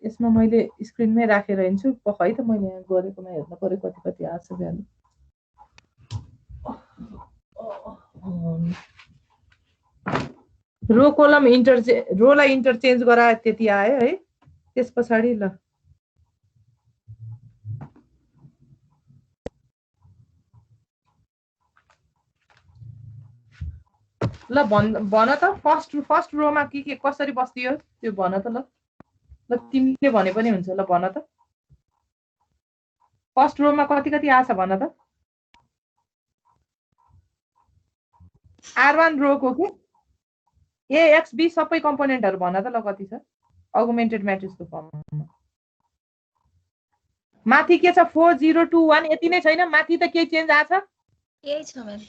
यसमा मैले स्क्रिनमै राखेर हिँड्छु खै त मैले यहाँ गरेकोमा हेर्नु पर्यो कति कति आछ भ्यालु रो कोलम रोलाई इन्टरचेन्ज गराए त्यति आयो है त्यस पछाडि ल भन त फर्स्ट रोमा के कसरी बस्दियो त्यो भन त ल तिमीले भने पनि हुन्छ ल भन त फर्स्ट रोमा कति आछ भन त R1 रोको के A X B सबै कम्पोनेन्टहरु भन त ल कति छ अगुमेन्टेड म्याट्रिक्सको फर्ममा माथि के छ 4 0 2 1 यति नै छैन माथि त केही चेन्ज आछ यही छ म्याम।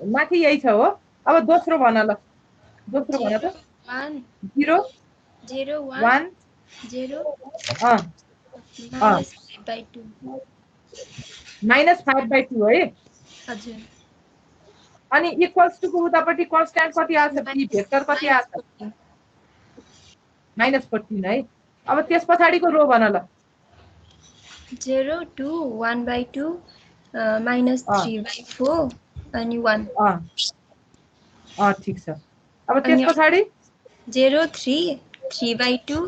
माथि यही छ हो अब दोस्रो भन ल दोस्रो भन त 1 0 0 1 1 0 अँ -5/2 -5/2 है। हजुर अनि इक्वल्स टु को उतापट्टि कन्स्ट्यान्ट कति आछ पी भेक्टर कति आछ -14 है। अब त्यस पछाडिको रो भन ल। 0 2 1/2 -3/4 अनि 1 ठिक छ। अब त्यस पछाडि 0 3 3/2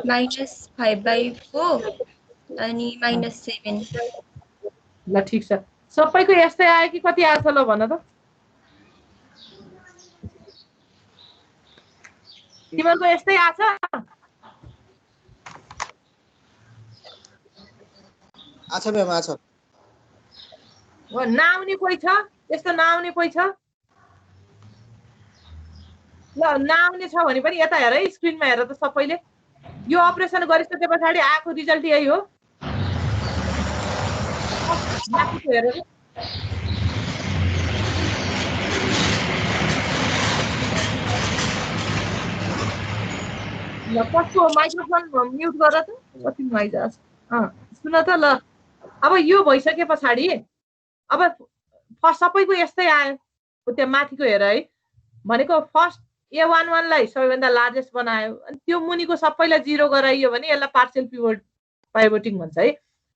-5/4 अनि -7 ल ठिक छ। सबैको यस्तै आयो कि कति आछ ल भन त। तिमीहरूको यस्तै आछ? आछ म्याम आछ। नआउने कोही छ? यस्तो नआउने कोही छ? ल नआउने छ भने पनि यता हेर है, स्क्रिनमा हेर त सबैले। यो अपरेसन गरिसके पछाडि आएको रिजल्ट यही हो। माथिको हेर त। ल कसको माइक्रोफोन म्युट गर त, कति नोइज आछ। सुन त ल। अब यो भइसके पछाडि अब सबैको यस्तै आयो। त्यो माथिको हेर है, भनेको फर्स्ट A11 लाई सबैभन्दा लार्जेस्ट बनायो, अनि त्यो मुनिको सबैलाई 0 गराइयो भने यसलाई पार्शियल पाइभोटिङ भन्छ है।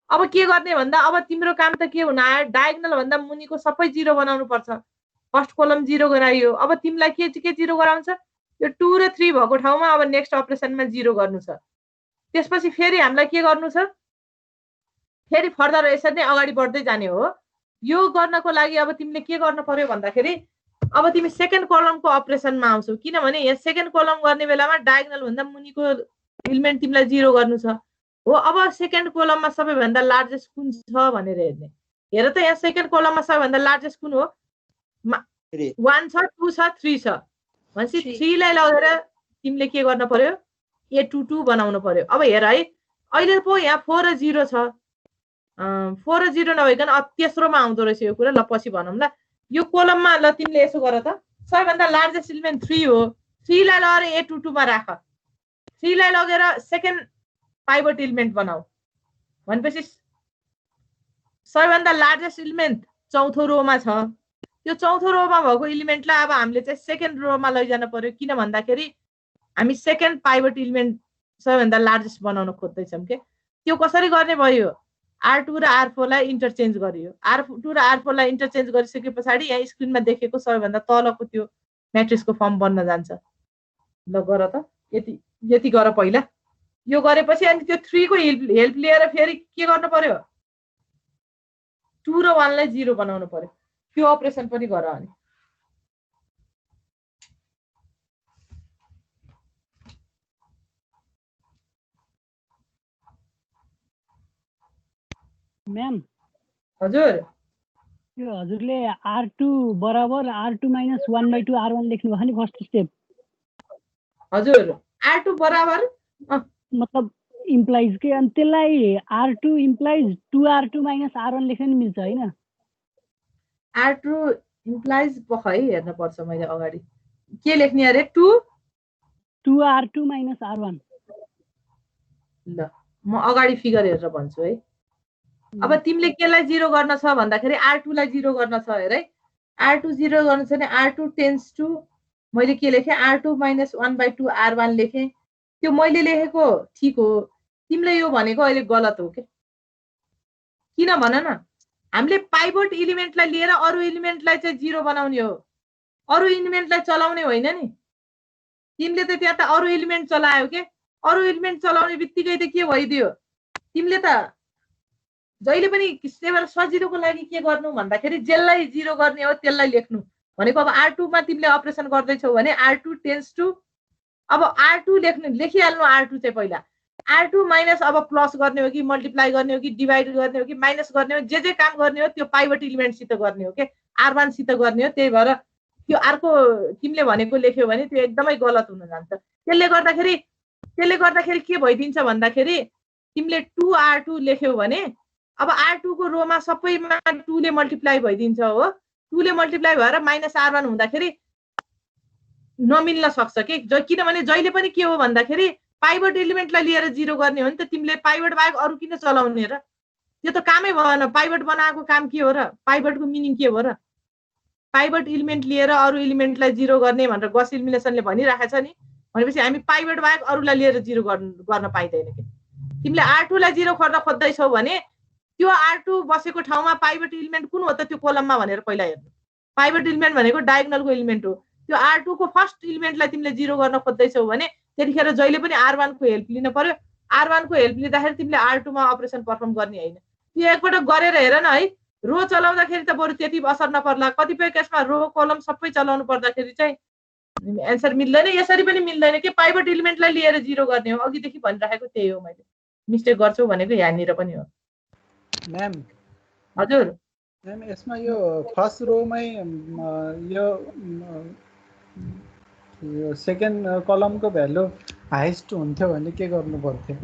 अब के गर्ने भन्दा अब तिम्रो काम त के हुन आयो, डायगोनल भन्दा मुनिको सबै 0 बनाउनु पर्छ। फर्स्ट कोलम 0 गराइयो। अब तिमीलाई के 0 गराउँछ? यो 2 र 3 भएको ठाउँमा अब नेक्स्ट अपरेसनमा 0 गर्नु छ। त्यसपछि फेरि हामीलाई के गर्नु छ? फेरि फर्दर यसरी नै अगाडि बढ्दै जाने हो। यो गर्नको लागि अब तिमीले के गर्न पर्यो भन्दाखेरि अब तिमी सेकेन्ड कलमको अपरेसनमा आउँछौ, किनभने यहाँ सेकेन्ड कलम गर्ने बेलामा डायगोनल भन्दा मुनिको एलिमेन्ट तिमीलाई 0 गर्नु छ हो। अब सेकेन्ड कलममा सबैभन्दा लार्जेस्ट कुन छ भनेर हेर्ने। हेर त यहाँ सेकेन्ड कलममा सबैभन्दा लार्जेस्ट कुन हो? 1 छ, 2 छ, 3 छ। भनेपछि 3 लाई लगेर तिमीले के गर्न पर्यो? A22 बनाउनु पर्यो। अब हेर है, अहिले पो यहाँ 4 र 0 छ। 4 र 0 नभइकन अब तेस्रोमा आउँदो रहेछ यो कुरा। ल पछि भनौँ ल। यो कोलममा ल तिमीले यसो गर त, सबैभन्दा लार्जेस्ट एलिमेन्ट 3 हो। 3 लाई लगेर A22 मा राख। 3 लाई लगेर सेकेन्ड पाइभट एलिमेन्ट बनाऊ। भनेपछि सबैभन्दा लार्जेस्ट एलिमेन्ट चौथो रोमा छ। त्यो चौथो रोमा भएको एलिमेन्टलाई अब हामीले चाहिँ सेकेन्ड रोमा लैजान पर्यो, किन भन्दाखेरि हामी सेकेन्ड पाइभट एलिमेन्ट सबैभन्दा लार्जेस्ट बनाउन खोज्दैछौँ के। त्यो कसरी गर्ने भयो? R2 र R4 लाई इन्टरचेन्ज गरियो। R2 र R4 लाई इन्टरचेन्ज गरिसके पछाडि यहाँ स्क्रिनमा देखेको सबैभन्दा तलको त्यो म्याट्रिक्सको फर्म बन्न जान्छ। ल गर त, यति गर पहिला। यो गरेपछि अनि त्यो 3 को हेल्प लिएर फेरि के गर्नु पर्यो? 2 र 1 लाई 0 बनाउनु पर्यो। त्यो अपरेसन पनि गर। अनि म्याम हजुर यो हजुरले R2 बराबर R2 - 1/2 R1 लेख्नु भयो नि फर्स्ट स्टेप। हजुर R2 बराबर मतलब इम्प्लाइज के, अनि त्यसलाई R2 इम्प्लाइज 2R2 - R1 लेख्न नि मिल्छ हैन? R2 इम्प्लाइज पखै हेर्न पर्छ मैले अगाडि के लेख्ने अरे 2R2 - R1। ल म अगाडि फिगर हेरेर भन्छु है। अब तिमीले केलाई 0 गर्न छ भन्दाखेरि R2 लाई 0 गर्न छ हेर है। R2 0 गर्नु छ भने R2 टेन्स टु मैले के लेखेँ? R2 - 1/2 R1 लेखेँ। त्यो मैले लेखेको ठिक हो, तिमीले यो भनेको अहिले गलत हो के। किन भन न, हामीले पाइभट एलिमेन्टलाई लिएर अरू एलिमेन्टलाई चाहिँ 0 बनाउने हो, अरू एलिमेन्टलाई चलाउने होइन नि। तिमीले त त्यहाँ त अरू एलिमेन्ट चलायो के। अरू एलिमेन्ट चलाउने बित्तिकै त के भइदियो? तिमीले त जहिले पनि सजिलोको लागि के गर्नु भन्दाखेरि जसलाई 0 गर्ने हो त्यसलाई लेख्नु भनेको। अब R2 मा तिमीले अपरेसन गर्दैछौ भने R2 टेन्स टु अब R2 लेखिहाल्नु। R2 चाहिँ पहिला R2 माइनस अब प्लस गर्ने हो कि मल्टिप्लाई गर्ने हो कि डिभाइड गर्ने हो कि माइनस गर्ने हो, जे काम गर्ने हो त्यो पाइभट एलिमेन्टसित गर्ने हो के, R1 सित गर्ने हो। त्यही भएर त्यो अर्को तिमीले भनेको लेख्यो भने त्यो एकदमै गलत हुन जान्छ। त्यसले गर्दाखेरि के भइदिन्छ भन्दाखेरि तिमीले 2R2 लेख्यौ भने अब R2 को रोमा सबैमा 2 ले मल्टिप्लाई भइदिन्छ हो। 2 ले मल्टिप्लाई भएर -R1 हुँदाखेरि नमिल्न सक्छ कि, किनभने जहिले पनि के हो भन्दाखेरि पाइभट इलिमेन्टलाई लिएर 0 गर्ने हो नि त तिमीले पाइभट बाहेक अरू किन चलाउने र त्यो त कामै भएन पाइभट बनाएको काम के हो र पाइभटको मिनिङ के हो र पाइभट इलिमेन्ट लिएर अरू इलिमेन्टलाई 0 गर्ने भनेर गस इलिमिनेसनले भनिराखेको छ नि भनेपछि हामी पाइभट बाहेक अरूलाई लिएर 0 गर्न पाइदैन के तिमीले R2 लाई 0 गर्न खोज्दैछौ भने त्यो R2 बसेको ठाउँमा पाइभट इलिमेन्ट कुन हो त त्यो कोलममा भनेर पहिला हेर्नु पाइभट इलिमेन्ट भनेको डायगोनलको इलिमेन्ट हो त्यो R2 को फर्स्ट इलिमेन्टलाई तिमीले 0 गर्न खोज्दैछौ भने त्यतिखेर जहिले पनि R1 को हेल्प लिन पर्यो R1 को हेल्प लिँदाखेरि तिमीले R2 मा अपरेसन परफर्म गर्ने हैन त्यो एकपटक गरेर हेर न है रो चलाउँदाखेरि त बरु त्यति असर नपर्ला कतिपय केसमा रो कलम सबै चलाउनु पर्दाखेरि चाहिँ एन्सर मिल्दैन यसरी पनि मिल्दैन के पाइभट इलिमेन्टलाई लिएर 0 गर्ने हो अघिदेखि भनिराखेको त्यही हो मैले मिस्टेक गर्छु भनेको यहाँनिर पनि हो म्याम हजुर म्याम यसमा यो फर्स्ट रोमै यो सेकेन्ड कलमको भ्यालु हाइएस्ट हुन्थ्यो भने के गर्नु पर्थ्यो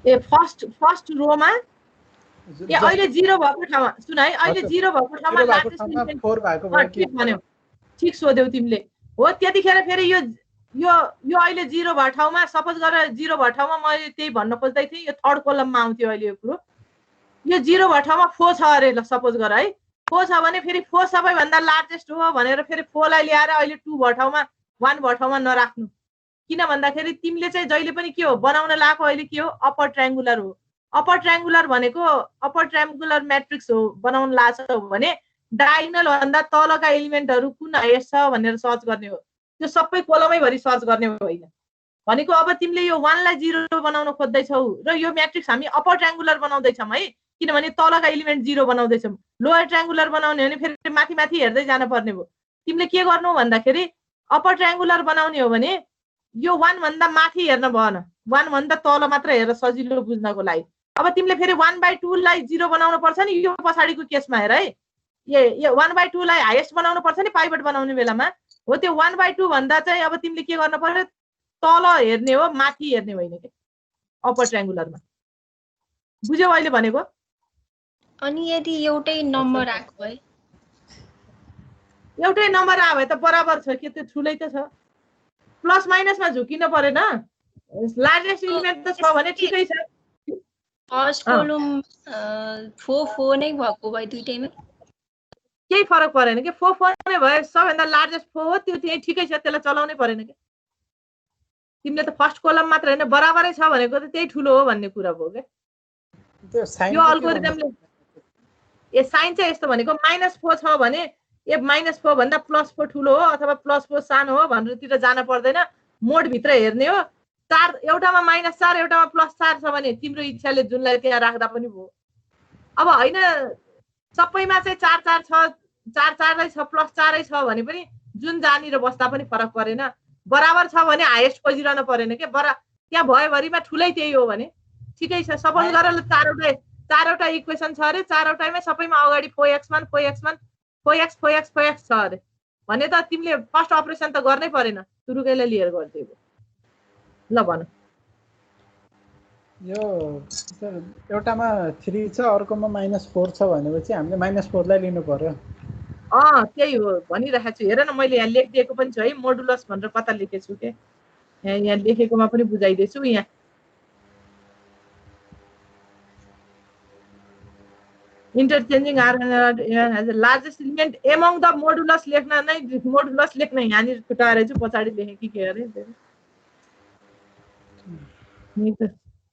ए फर्स्ट रोमा ए अहिले 0 भएको ठाउँमा सुन है अहिले 0 भएको ठाउँमा लार्जेस्ट इलिमेन्ट 4 भएको भए के भन्यो ठीक सोध्यौ तिमीले हो त्यतिखेर फेरि यो अहिले 0 भएको ठाउँमा सपोज गरेर 0 भएको ठाउँमा मैले त्यही भन्न खोज्दै थिएँ यो थर्ड कलममा आउँथ्यो अहिले यो कुरो यो 0 भएको ठाउँमा 4 छ अरे ल सपोज गर है 4 छ भने फेरि 4 सबैभन्दा लार्जेस्ट हो भनेर फेरि 4 लाई ल्याएर अहिले 2 भएको ठाउँमा 1 भएको ठाउँमा नराख्नु किन भन्दाखेरि तिमीले चाहिँ जहिले पनि के हो बनाउन लाएको अहिले के हो अपर ट्रायंगुलर हो अपर ट्रायंगुलर भनेको अपर ट्रायंगुलर म्याट्रिक्स हो बनाउन लाग्छ भने डायगोनल भन्दा तलका एलिमेन्टहरु कुन हाइएस्ट छ भनेर सर्च गर्ने हो त्यो सबै कोलमै भरि सर्च गर्ने होइन भनेको अब तिमीले यो 1 लाई 0 बनाउन खोज्दै छौ र यो म्याट्रिक्स हामी अपर ट्रायंगुलर बनाउँदै छौं है किनभने तलका एलिमेन्ट 0 बनाउँदै छौं लोअर ट्रायंगुलर बनाउने भने फेरि माथि माथि हेर्दै जान पर्ने हो तिमीले के गर्नु भन्दाखेरि अपर ट्रायंगुलर बनाउने हो भने यो 1 भन्दा माथि हेर्न भएन 1 भन्दा तल मात्र हेरेर सजिलो बुझ्नको लागि अब तिमीले फेरि 1/2 लाई 0 बनाउन पर्छ नि यो पछाडीको केसमा हेर है यो 1/2 लाई हाइएस्ट बनाउन पर्छ नि पाइभट बनाउने बेलामा हो त्यो 1/2 भन्दा चाहिँ अब तिमीले के गर्न पर्यो तल हेर्ने हो माथि हेर्ने होइन के अपर ट्रायंगुलरमा बुझ्यौ अहिले भनेको अनि यदि एउटै नम्बर आएको है एउटै नम्बर आयो त बराबर छ के त्यो ठुलै त छ प्लस माइनसमा झुकिन परेन लार्जेस्ट एलिमेन्ट त छ भने ठिकै छ फर्स्ट कलम 4 नै भएको भए दुईटैमा केही फरक परेन के 4 नै भयो सबैभन्दा लार्जेस्ट 4 हो त्यो चाहिँ ठिकै छ त्यसलाई चलाउनै परेन के तिमीले त फर्स्ट कलम मात्र हैन बराबरै छ भनेको त त्यही ठुलो हो भन्ने कुरा भयो के त्यो साइन यो अल्गोरिदमले ए साइन चाहिँ यस्तो भनेको -4 छ भने ए -4 भन्दा +4 ठुलो हो अथवा +4 सानो हो भनेरतिर जान पर्दैन मोड भित्र हेर्ने हो 4 एउटामा -4 एउटामा +4 छ भने तिम्रो इच्छाले जुनलाई त्यहाँ राख्दा पनि भयो अब हैन सबैमा चाहिँ 4 छ 4 नै छ +4 छ भने पनि जुन जानेर बस्दा पनि फरक परेन बराबर छ भने हाइएस्ट खोजिरहन परेन के त्यहाँ भएभरिमा ठुलै त्यही हो भने ठिकै छ सपोज गरेर चारवटा इक्वेसन छ अरे चारवटामै सबैमा अगाडि 4x1 4x1 4x 4x 4x छ अरे भने त तिमीले फर्स्ट अपरेसन त गर्नै परेन सुरुकैले लिएर गर्दै ल भन यो एउटामा 3 छ अर्कोमा -4 छ भनेपछि हामीले -4 लाई लिनु पर्यो त्यही हो भनिरहेको छु हेर न मैले यहाँ लेखिदिएको पनि छु है मोडुलस भनेर कता लेखेको छु के यहाँ लेखेकोमा पनि बुझाइदिन्छु यहाँ interchanging R has the largest element among the modulus लेख्न नै मोडुलस लेख्न यहाँनिर छुटाएर छु पछाडी लेखे के अरे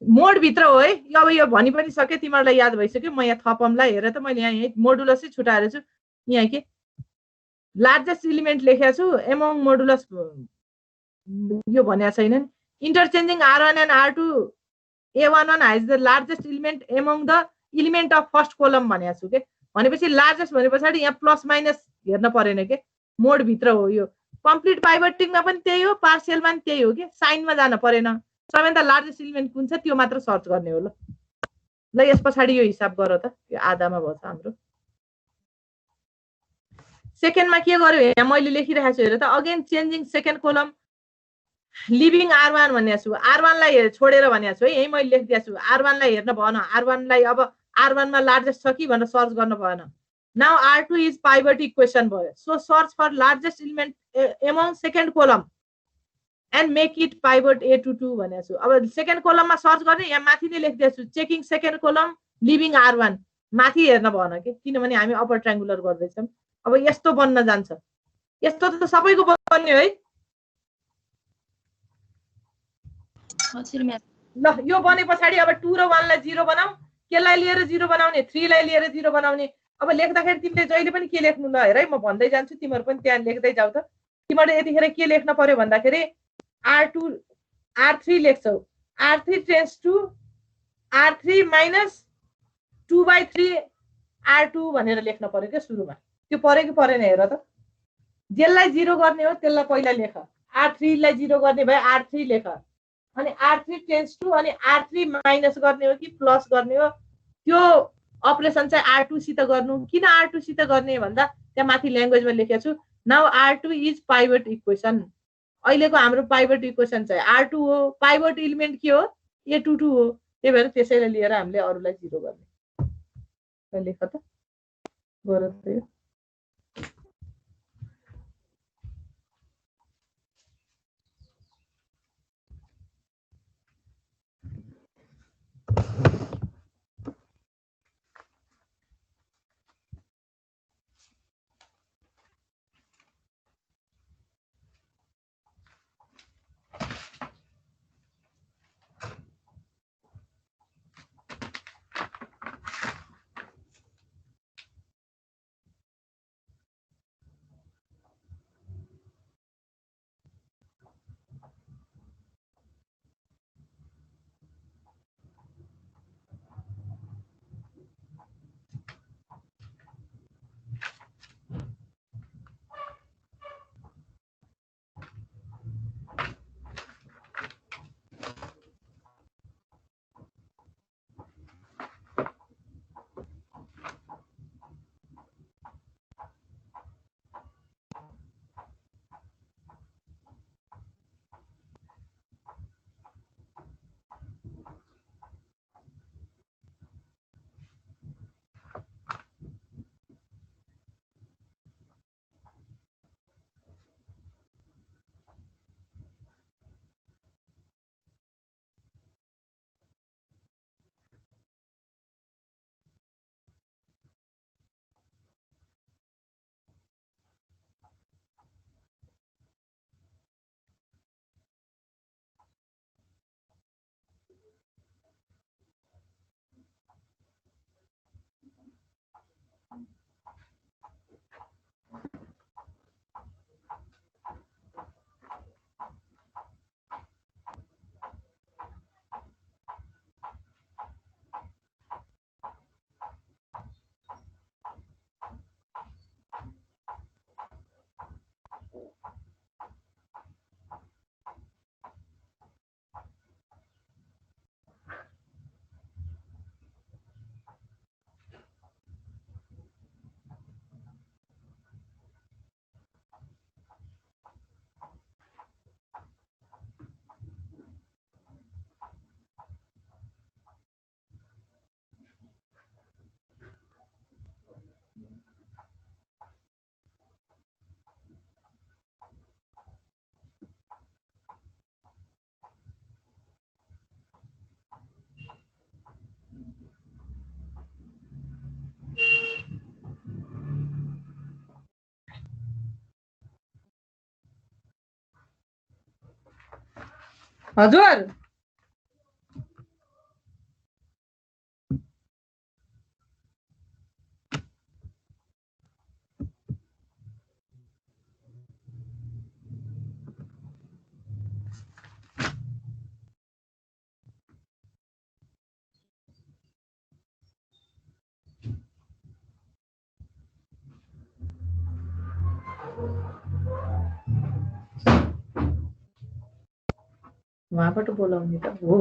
मोड भित्र हो है अब यो भनि पनि सके तिमीहरुलाई याद भइसक्यो म यहाँ थपमलाई हेर त मैले यहाँ मोडुलसै छुटाएर छु यहाँ के लार्जेस्ट एलिमेन्ट लेखेको छु एमङ मोडुलस यो भन्या छैन interchanging R1 and R2 A11 has the largest element among the element of first column भनेको छु के भनेपछि लार्जेस्ट भनेपछि यहाँ प्लस माइनस हेर्न परेन के मोड भित्र हो यो कम्प्लिट पाइभटिङमा पनि त्यही हो पार्शियलमा पनि त्यही हो के साइनमा जान परेन सबैभन्दा लार्जेस्ट एलिमेन्ट कुन छ त्यो मात्र सर्च गर्ने हो ल यस पछाडी यो हिसाब गर त यो आधामा भन्छ हाम्रो सेकेन्डमा के गर्यो यहाँ मैले लेखिरहेको छु हेर त again changing second column leaving R1 भन्ने छु R1 लाई छोडेर भन्या छु है यही मैले लेखिदिया छु R1 लाई हेर्न भएन R1 लाई अब R1 मा लार्जेस्ट छ कि भनेर सर्च गर्न भएन now R2 is pivot equation भयो so search for largest element among second column and make it pivot A22 भनेको छु। अब सेकेन्ड कोलममा सर्च गर्ने, यहाँ माथि नै लेखिदिएको छु, checking second column leaving R1 माथि हेर्न भन के, किनभने हामी अप्पर ट्रायङ्गुलर गर्दैछौँ। अब यस्तो बन्न जान्छ, यस्तो त सबैको बन्ने है। हजुर म्याम। ल यो बने पछाडि अब 2 र 1 लाई 0 बनाऊ, केलाई लिएर 0 बनाउने, 3 लाई लिएर 0 बनाउने। अब लेख्दाखेरि तिमीले जहिले पनि के लेख्नु ल हेर है, म भन्दै जान्छु, तिमीहरू पनि त्यहाँ लेख्दै जाऊ त। तिमीहरूले यतिखेर के लेख्न पर्यो भन्दाखेरि R2 R3 लेख्छौ, R3 tense to R3 minus 2/3 R2 भनेर लेख्न पर्यो क्या सुरुमा। त्यो पर्यो कि परेन हेर त। जसलाई 0 गर्ने हो त्यसलाई पहिला लेख, R3 लाई 0 गर्ने भए R3 लेख, अनि R3 टेन्स टु, अनि R3 माइनस गर्ने हो कि प्लस गर्ने हो, त्यो अपरेसन चाहिँ R2 सित गर्नु। किन R2 सित गर्ने भन्दा त्यहाँ माथि ल्याङ्ग्वेजमा लेखेको छु, now R2 is pivot equation. अहिलेको हाम्रो पाइभट इक्वेसन चाहिँ R2 हो, पाइभट इलिमेन्ट के हो, A22 हो। त्यही भएर त्यसैलाई लिएर हामीले अरूलाई 0 गर्ने। लेख त गर त। हजुर वहाँबाट बोलाउने त हो।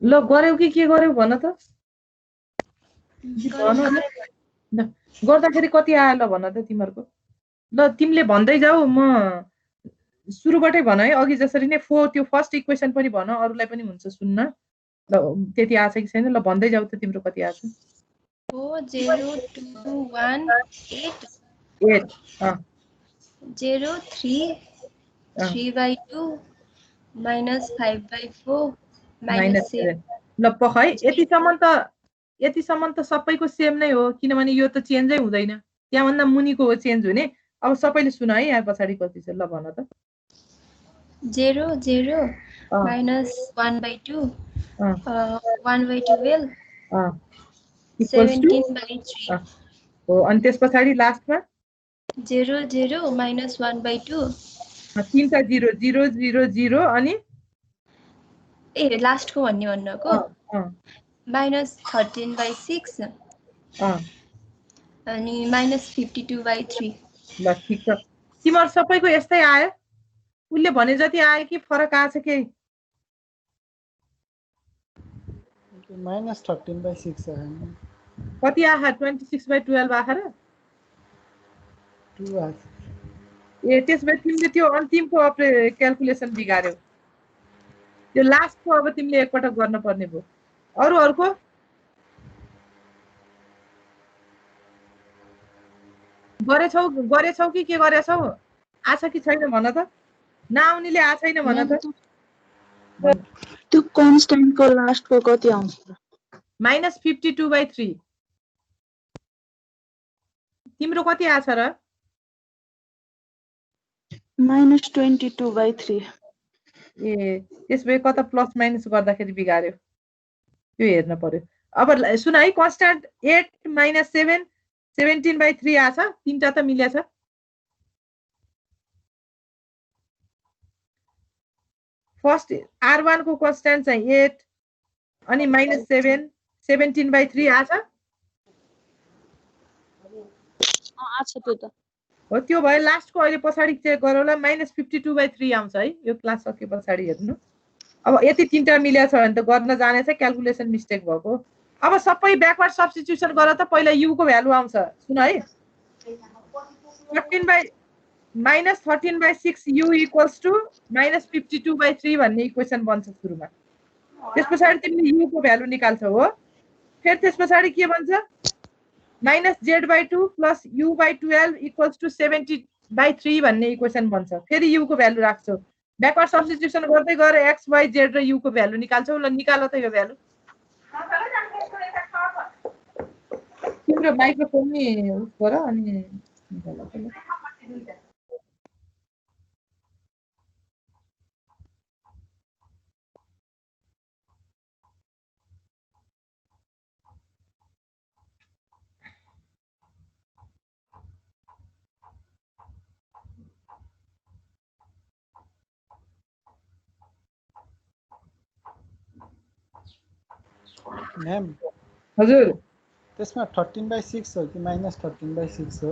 ल गर्यौ कि के गर्यौ भन त भन न। ल गर्दाखेरि कति आयो ल भन त तिमीहरूको। ल तिमीले भन्दै जाऊ म सुरुबाटै भन है अघि जसरी नै त्यो फर्स्ट इक्वेसन पनि भन अरूलाई पनि हुन्छ सुन्न। ल त्यति आछ कि छैन ल भन्दै जाऊ त तिम्रो कति आछ। 4 0 2 1 8 8 0 3 3/2 -5/4 -7 ल पख है यतिसम्म त सबैको सेम नै हो किनभने यो त चेन्जै हुँदैन त्यहाँभन्दा मुनिको हो चेन्ज हुने। अब सबैले सुन है यहाँ पछाडि कति छ ल भन त। 0 0 -1/2 1/12 17/3 हो अनि त्यस पछाडि लास्टमा 0 0 -1/2 तीनटा 0 0 0 0 अनि ए लास्टको भन्ने भन्नको -13/6 अनि -52/3 ल ठिक छ तिमीहरू सबैको यस्तै आयो उसले भने जति आयो कि फरक आछ के -13/6 आयो कति आखा 26/12 आखा र 2 आछ ए त्यसमा तिमीले त्यो अन्तिमको क्याल्कुलेसन बिगार्यौ त्यो लास्टको अब तिमीले एकपटक गर्न पर्ने भयो अरूहरुको गरेछौ कि के गरेछौ आछ कि छैन भन त नआउनेले आ छैन भन त त्यो कन्स्टेन्टको लास्टको कति आउँछ -52/3 तिम्रो कति आछ र -22/3 ए त्यसभए कता प्लस माइनस गर्दाखेरि बिगार्यो त्यो हेर्न पर्यो। अब सुन है कन्स्ट्यान्ट 8 - 7 17/3 आछ तीनटा त मिलेछ फर्स्ट R1 को कन्स्ट्यान्ट चाहिँ 8 अनि -7 17/3 आछ आछ त्यो त हो त्यो भयो लास्टको अहिले पछाडी चेक गरौँला -52/3 आउँछ है यो क्लास सके पछाडी हेर्नु। अब यति तीनटा मिलेछ भने त गर्न जानेछ क्याल्कुलेसन मिस्टेक भएको। अब सबै ब्याकवर्ड सब्स्टिट्युसन गर त पहिला u को भ्यालु आउँछ सुन है -13/6 u = -52/3 भन्ने इक्वेसन बन्छ सुरुमा। त्यसपछि तिमीले u को भ्यालु निकाल्छौ हो फेरि त्यसपछि के भन्छ -z/2 + u/12 = 70/3 भन्ने इक्वेसन बन्छ फेरि u को भ्यालु राख्छौ ब्याकवर्ड सब्स्टिट्युसन गर्दै गएर x y z र u को भ्यालु निकाल्छौ। ल निकाल त यो भ्यालु तिम्रो माइक्रोफोन नि उस गर अनि निकाल त म्याम हजुर त्यसमा 13/6 हो कि -13/6 हो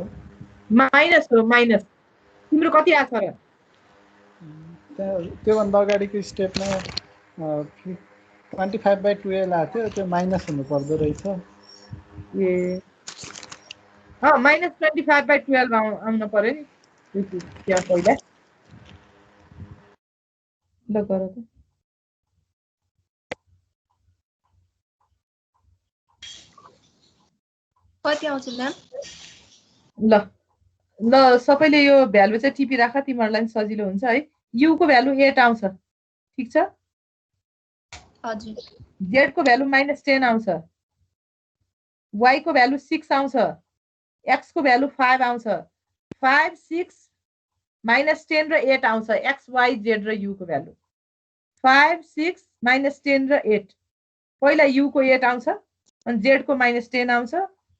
माइनस हो माइनस तिम्रो कति आछ र त्यो भन्दा अगाडिको स्टेपमा 25/12 आथ्यो त्यो माइनस हुनु पर्दो रहेछ ए -25/12 आउन पर्यो नि त्यो पहिला ल गर त कति आउँछ म्याम ल ल सबैले यो भ्यालु चाहिँ टिपिराख तिमीहरूलाई पनि सजिलो हुन्छ है u को भ्यालु 8 आउँछ ठीक छ हजुर z को भ्यालु -10 आउँछ y को भ्यालु 6 आउँछ x को भ्यालु 5 आउँछ 5 6 -10 र 8 आउँछ x y z र u को भ्यालु 5 6 -10 र 8 पहिला u को 8 आउँछ अनि z को -10 आउँछ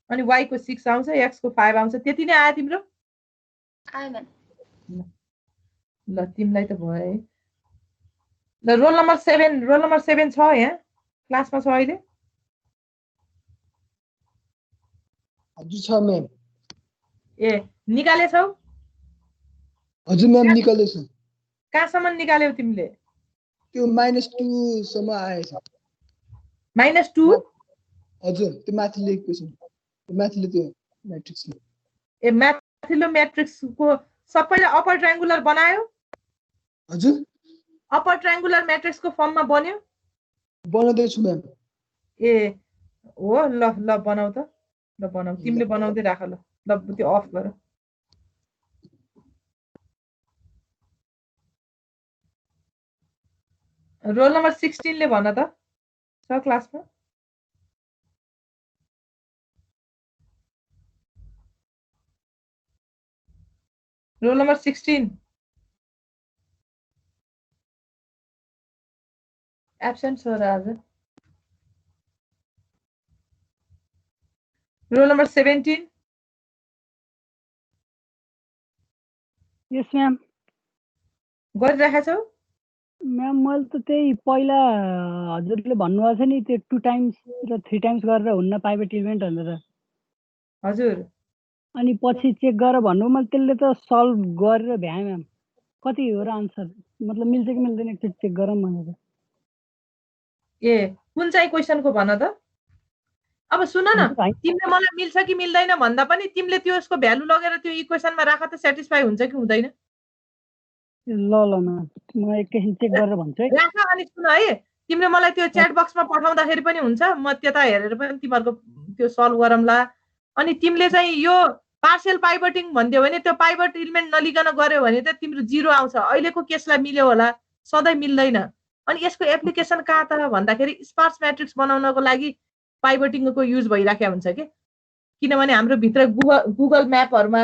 अनि y को 6 आउँछ x को 5 आउँछ त्यति नै आयो तिम्रो आयो म्याम ल तिमीलाई त भयो है ल रोल नम्बर 7 छ यहाँ क्लासमा छ अहिले हजुर छ म्याम ए निकालेछौ हजुर म्याम निकालेछु कहाँसम्म निकाल्यौ तिमीले त्यो -2 सम्म आएछ -2 हजुर त्यो माथिल्लो इक्वेसन माथिल्लो त्यो म्याट्रिक्सले ए माथिल्लो म्याट्रिक्सको सबैले अपर ट्रायंगुलर बनायो हजुर अपर ट्रायंगुलर म्याट्रिक्सको फर्ममा बन्यो बनाउँदै छु म्याम ए हो ल ल बनाऊ त ल बनाऊ तिमीले बनाउँदै राख ल ल त्यो अफ गर रोल नम्बर 16 ले भन त छ क्लासमा रोल नम्बर 16 एब्सेंट छ आज रोल नम्बर 17 यस म्याम गरिराखेको छौ म्याम मैले त त्यही पहिला हजुरले भन्नुभएको छ नि त्यो 2 टाइम्स र 3 टाइम्स गरेर हुन्न पाइभट इलिमेन्ट भनेर हजुर अनि पछि चेक गरेर भन्नु मैले त्यसले त सल्भ गरेर भ्याएँ म्याम कति हो र आन्सर मतलब मिल्छ कि मिल्दैन एकचोटि चेक गरौँ भनेर ए कुन चाहिँ क्वेशनको भन त अब सुन न तिमीले मलाई मिल्छ कि मिल्दैन भन्दा पनि तिमीले त्यसको भ्यालु लगेर त्यो इक्वेसनमा राख त सेटिस्फाई हुन्छ कि हुँदैन ल ल म्याम म एकैछिन चेक गरेर भन्छु है राख अनि सुन है तिमीले मलाई त्यो च्याट बक्समा पठाउँदाखेरि पनि हुन्छ म त्यता हेरेर पनि तिमीहरुको त्यो सल्भ गरौँला अनि तिमीले चाहिँ यो पार्शियल पाइभटिङ भन्दियो भने त्यो पाइभट इलिमेन्ट नलिकन गर्यो भने त तिम्रो 0 आउँछ अहिलेको केसलाई मिल्यो होला सधैँ मिल्दैन अनि यसको एप्लिकेसन कहाँ त भन्दाखेरि स्पार्स म्याट्रिक्स बनाउनको लागि पाइभटिङको युज भइराखेको हुन्छ के किनभने हाम्रो भित्र गुगल म्यापहरुमा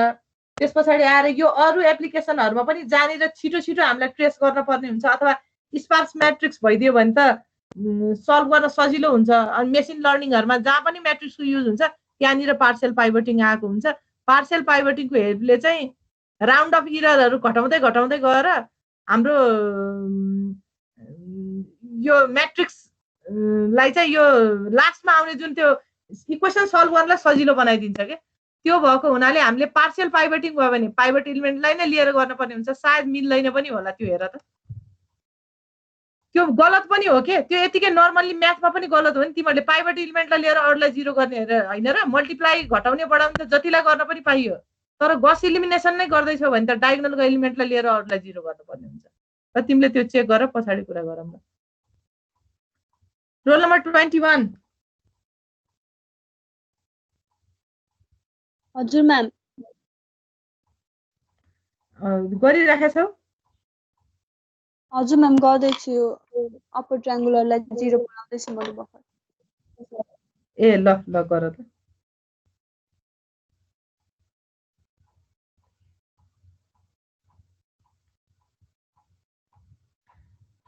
त्यसपछि आएर यो अरु एप्लिकेसनहरुमा पनि जानेर छिटो छिटो हामीलाई ट्रेस गर्न पर्ने हुन्छ अथवा स्पार्स म्याट्रिक्स भइदियो भने त सल्भ गर्न सजिलो हुन्छ अनि मेसिन लर्निङहरुमा जहाँ पनि म्याट्रिक्सको युज हुन्छ त्यहाँनिर पार्शियल पाइभटिङ आएको हुन्छ पार्शियल पाइभटिङको हेल्पले चाहिँ राउन्ड अफ इररहरु घटाउँदै घटाउँदै गएर हाम्रो यो म्याट्रिक्स लाई चाहिँ यो लास्टमा आउने जुन त्यो इक्वेसन सल्भ गर्नलाई सजिलो बनाइदिन्छ के त्यो भएको हुनाले हामीले पार्शियल पाइभटिङ भयो भने पाइभट इलिमेन्टलाई नै लिएर गर्नुपर्ने हुन्छ सायद मिल्दैन पनि होला त्यो हेर त त्यो गलत पनि हो के त्यो यतिकै नर्मली म्याथमा पनि गलत हो नि तिमीहरुले पाइभट इलिमेन्टलाई लिएर अरूलाई 0 गर्ने हैन र मल्टिप्लाई घटाउने बढाउने त जतिलाई गर्न पनि पाइयो तर गस इलिमिनेसन नै गर्दै छौ भने त डायगोनलको एलिमेन्टलाई लिएर अरूलाई 0 गर्नुपर्ने हुन्छ र तिमीले त्यो चेक गर पछाडी कुरा गरौँ न रोल नम्बर 21 हजुर म्याम गरिराखेको छौ हजुर म्याम गर्दैछु अपर ट्रायंगुलरलाई 0 बनाउँदैछु मैले भर्खर ए ल ल गर त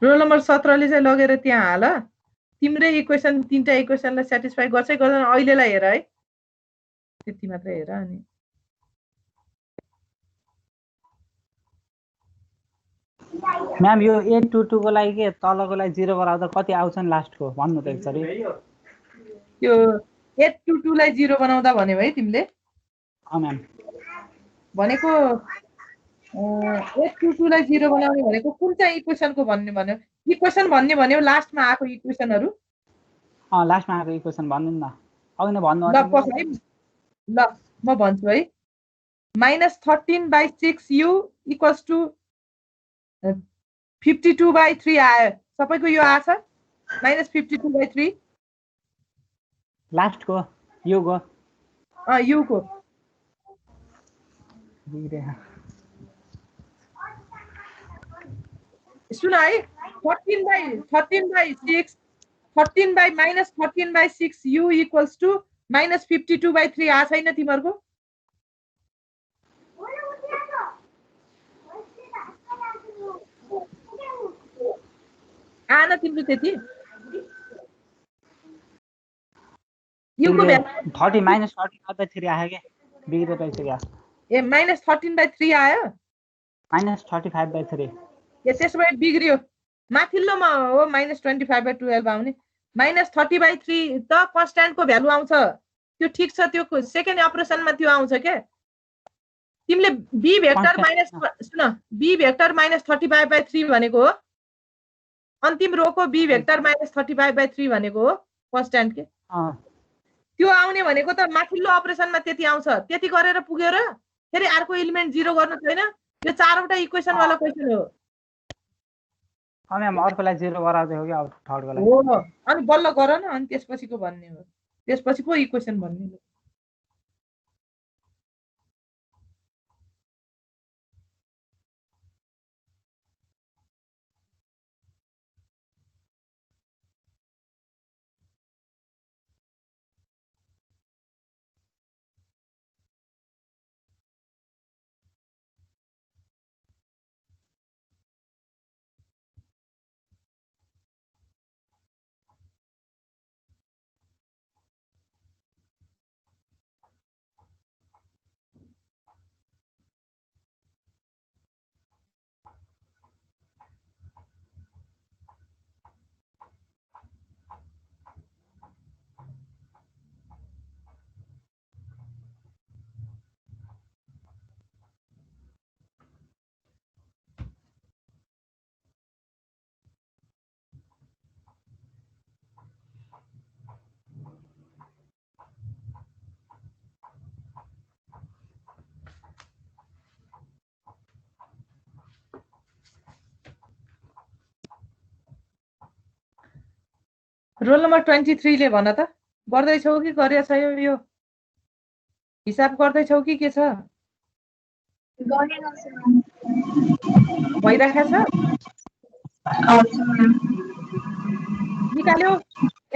रोल नम्बर 17 ले चाहिँ लगेर त्यहाँ हाल तिम्रै इक्वेसन तीनटा इक्वेसनलाई सेटिस्फाई गर्छै गर्दैन अहिलेलाई हेर है त्यति मात्र हेर अनि म्याम यो 822 को लागि के तलको लागि 0 गराउँदा कति आउँछन् लास्टको भन्नु त एकचोटी यो 822 लाई 0 बनाउँदा भन्यौ है तिमीले अ म्याम भनेको 822 लाई 0 बनाउने भनेको कुन चाहिँ इक्वेसनको भन्ने भन्यो इक्वेसन भन्ने भन्यो लास्टमा आएको इक्वेसनहरु लास्टमा आएको इक्वेसन भन्नु न अघि नै भन्नु ल पछाडी ल म भन्छु है -13/6u = 52/3 आयो सबैको यो आछ -52/3 लास्टको यो गो यु को सुन है 13/6 13/-13/6u = -52/3 आ छैन तिमीहरुको आन तिम्रो त्यति युको भ्यालु 30 -30/3 आयो के बिग्रेर गइसक्यो ए -13/3 आयो -35/3 ए त्यसो भए बिग्रियो माथिल्लोमा हो -25/12 आउने -30/3 त कन्स्ट्यान्टको भ्यालु आउँछ त्यो ठीक छ त्यो सेकेन्ड अपरेसनमा त्यो आउँछ के तिमीले b भेक्टर माइनस सुन b भेक्टर -35/3 भनेको हो अन्तिम रोको b भेक्टर -35/3 भनेको हो कन्स्ट्यान्ट के अँ त्यो आउने भनेको त माथिल्लो अपरेसनमा त्यति आउँछ त्यति गरेर पुग्यो र फेरि अर्को एलिमेन्ट 0 गर्नु छैन यो 4वटा इक्वेसन वाला क्वेसन हो म्याम अर्कोलाई 0 गराउँदै हो कि अब थर्डकोलाई हो अनि बल्ल गर न अनि त्यसपछिको भन्ने हो त्यसपछिको इक्वेसन भन्ने हो रोल नम्बर 23 ले भन त गर्दैछौ कि गरेछ यो हिसाब गर्दैछौ कि के छ भइराखेको छ निकाल्यो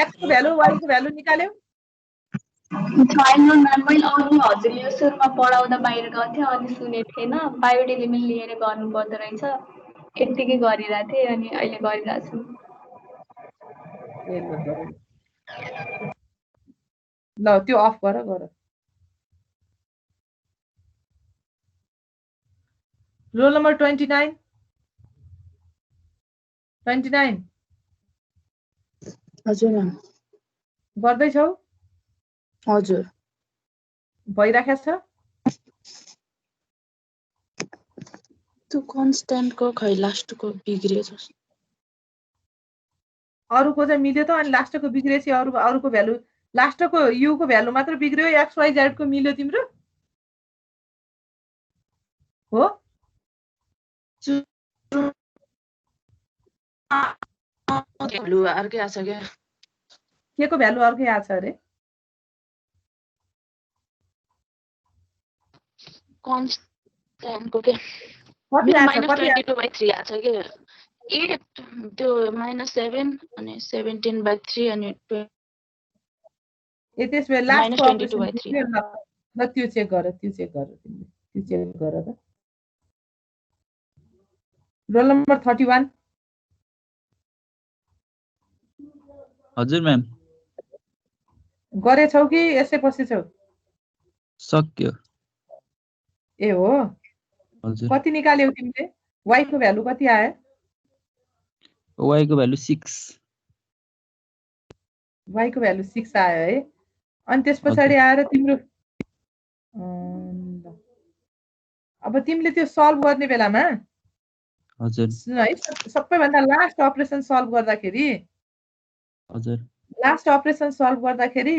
x को भ्यालु y को भ्यालु निकाल्यो छैन म्याम मैले अघि हजुरले यो सुरुमा पढाउँदा बाहिर गएको थिएँ अनि सुनेको थिएन बायोड एलिमेन्ट लिएर गर्नुपर्दो रहेछ यत्तिकै गरिरहेको थिएँ अनि अहिले गरिरहेको छु ल त्यो अफ गर रोल नम्बर 29 हजुर म्याम गर्दैछौ हजुर भइराखेको छ त्यो कन्स्ट्यान्टको खै लास्टको बिग्रियो जस्तो अरुको चाहिँ मिल्यो त अनि लास्टको बिग्रेपछि अरुको भ्यालु लास्टको यु को भ्यालु मात्र बिग्रियो एक्स वाइ जेड को मिल्यो तिम्रो हो भ्यालु अर्कै आछ क्या के को भ्यालु अर्कै आछ अरे कन्स्ट्यान्टको के कति आछ कति -22/3 आछ के 8 त्यो -7 अनि 17/3 अनि ए त्यसबे लास्टको -22/3 ल त्यो चेक गर तिमीले त्यो चेक गर त रोल नम्बर 31 हजुर म्याम गरेछौ कि यसै बसेछौ सक्यो ए हो हजुर कति निकाल्यौ तिमीले y को भ्यालु कति आयो y को भ्यालु 6 y को भ्यालु 6 आयो है अनि त्यसपछि आएर तिम्रो अब तिमीले त्यो सल्भ गर्ने बेलामा हजुर है सबैभन्दा लास्ट अपरेसन सल्भ गर्दाखेरि हजुर लास्ट अपरेसन सल्भ गर्दाखेरि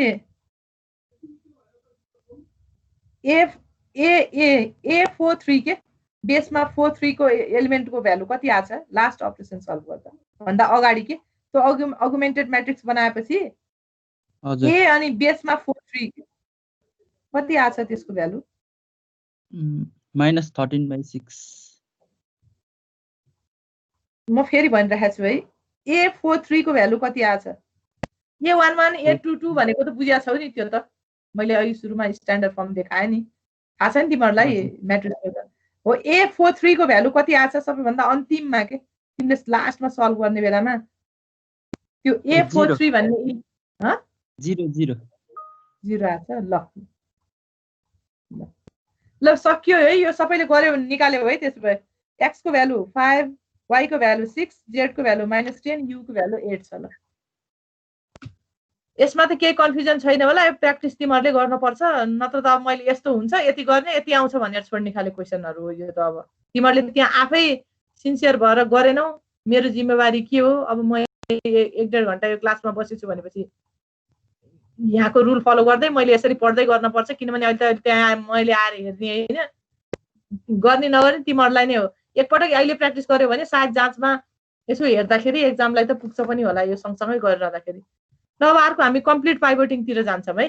A43 के बेसमा 43 को एलिमेन्ट को भ्यालु कति आछ लास्ट अपरेसन सल्भ गर्दा भन्दा अगाडि के त्यो अगुमेन्टेड म्याट्रिक्स बनाएपछि हजुर A अनि बेसमा 43 कति आछ त्यसको भ्यालु -13/6 म फेरि भनिरहेको छु है A43 को भ्यालु कति आछ A11 A22 भनेको त बुझ्या छौ नि त्यो त मैले अघि सुरुमा स्ट्यान्डर्ड फर्म देखाएँ नि थाहा छ नि तिमीहरूलाई म्याट्रिक्सको त हो A43 को भ्यालु कति आछ सबैभन्दा अन्तिममा के तिमीले लास्टमा सल्भ गर्ने बेलामा त्यो A43 भन्ने 0 आछ ल सक्यो है यो सबैले गर्यो भने निकाल्यो है त्यसो भए x को भ्यालु 5 y को भ्यालु 6 z को भ्यालु -10 u को भ्यालु 8 छ ल यसमा त केही कन्फ्युजन छैन होला यो प्र्याक्टिस तिमीहरूले गर्नुपर्छ नत्र त अब मैले यस्तो हुन्छ यति गर्ने यति आउँछ भनेर छोड्ने खाले क्वेसनहरु हो यो त अब तिमीहरूले त्यहाँ आफै सिन्सियर भएर गरेनौ मेरो जिम्मेवारी के हो अब म 1.5 घण्टा यो क्लासमा बसेछु भनेपछि यहाँको रुल फलो गर्दै मैले यसरी पढ्दै गर्नुपर्छ किनभने अहिले त त्यहाँ मैले आएर हेर्ने होइन गर्ने नगर्ने तिमीहरूलाई नै हो एकपटक अहिले प्र्याक्टिस गर्यो भने सायद जाँचमा यसो हेर्दाखेरि एक्जामलाई त पुग्छ पनि होला यो सँगसँगै गरिरहँदाखेरि ल अब अर्को हामी कम्प्लिट पाइभटिङतिर जान्छौँ है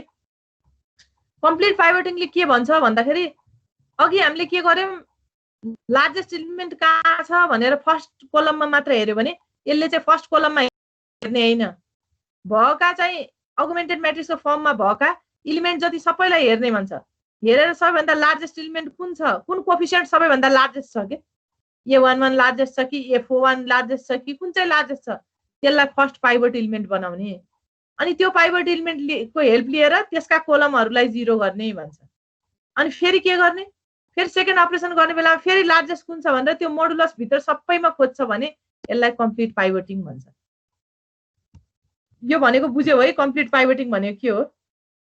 कम्प्लिट पाइभटिङले के भन्छ भन्दाखेरि अघि हामीले के गर्यौँ लार्जेस्ट एलिमेन्ट कहाँ छ भनेर फर्स्ट कोलममा मात्र हेर्यो भने यसले चाहिँ फर्स्ट कोलममा हेर्ने होइन भएका चाहिँ अगुमेन्टेड म्याट्रिक्सको फर्ममा भएका इलिमेन्ट जति सबैलाई हेर्ने भन्छ हेरेर सबैभन्दा लार्जेस्ट एलिमेन्ट कुन छ कुन कोफिसिएन्ट सबैभन्दा लार्जेस्ट छ के A11 लार्जेस्ट छ कि A41 लार्जेस्ट छ कि कुन चाहिँ लार्जेस्ट छ त्यसलाई फर्स्ट पाइभट एलिमेन्ट बनाउने अनि त्यो पाइभट एलिमेन्टको हेल्प लिएर त्यसका कोलमहरूलाई 0 गर्ने भन्छ अनि फेरि के गर्ने फेरि सेकेन्ड अपरेसन गर्ने बेलामा फेरि लार्जेस्ट कुन छ भनेर त्यो मोडुलस भित्र सबैमा खोज्छ भने यसलाई कम्प्लिट पाइभटिङ भन्छ यो भनेको बुझ्यौ है कम्प्लिट पाइभटिङ भनेको के हो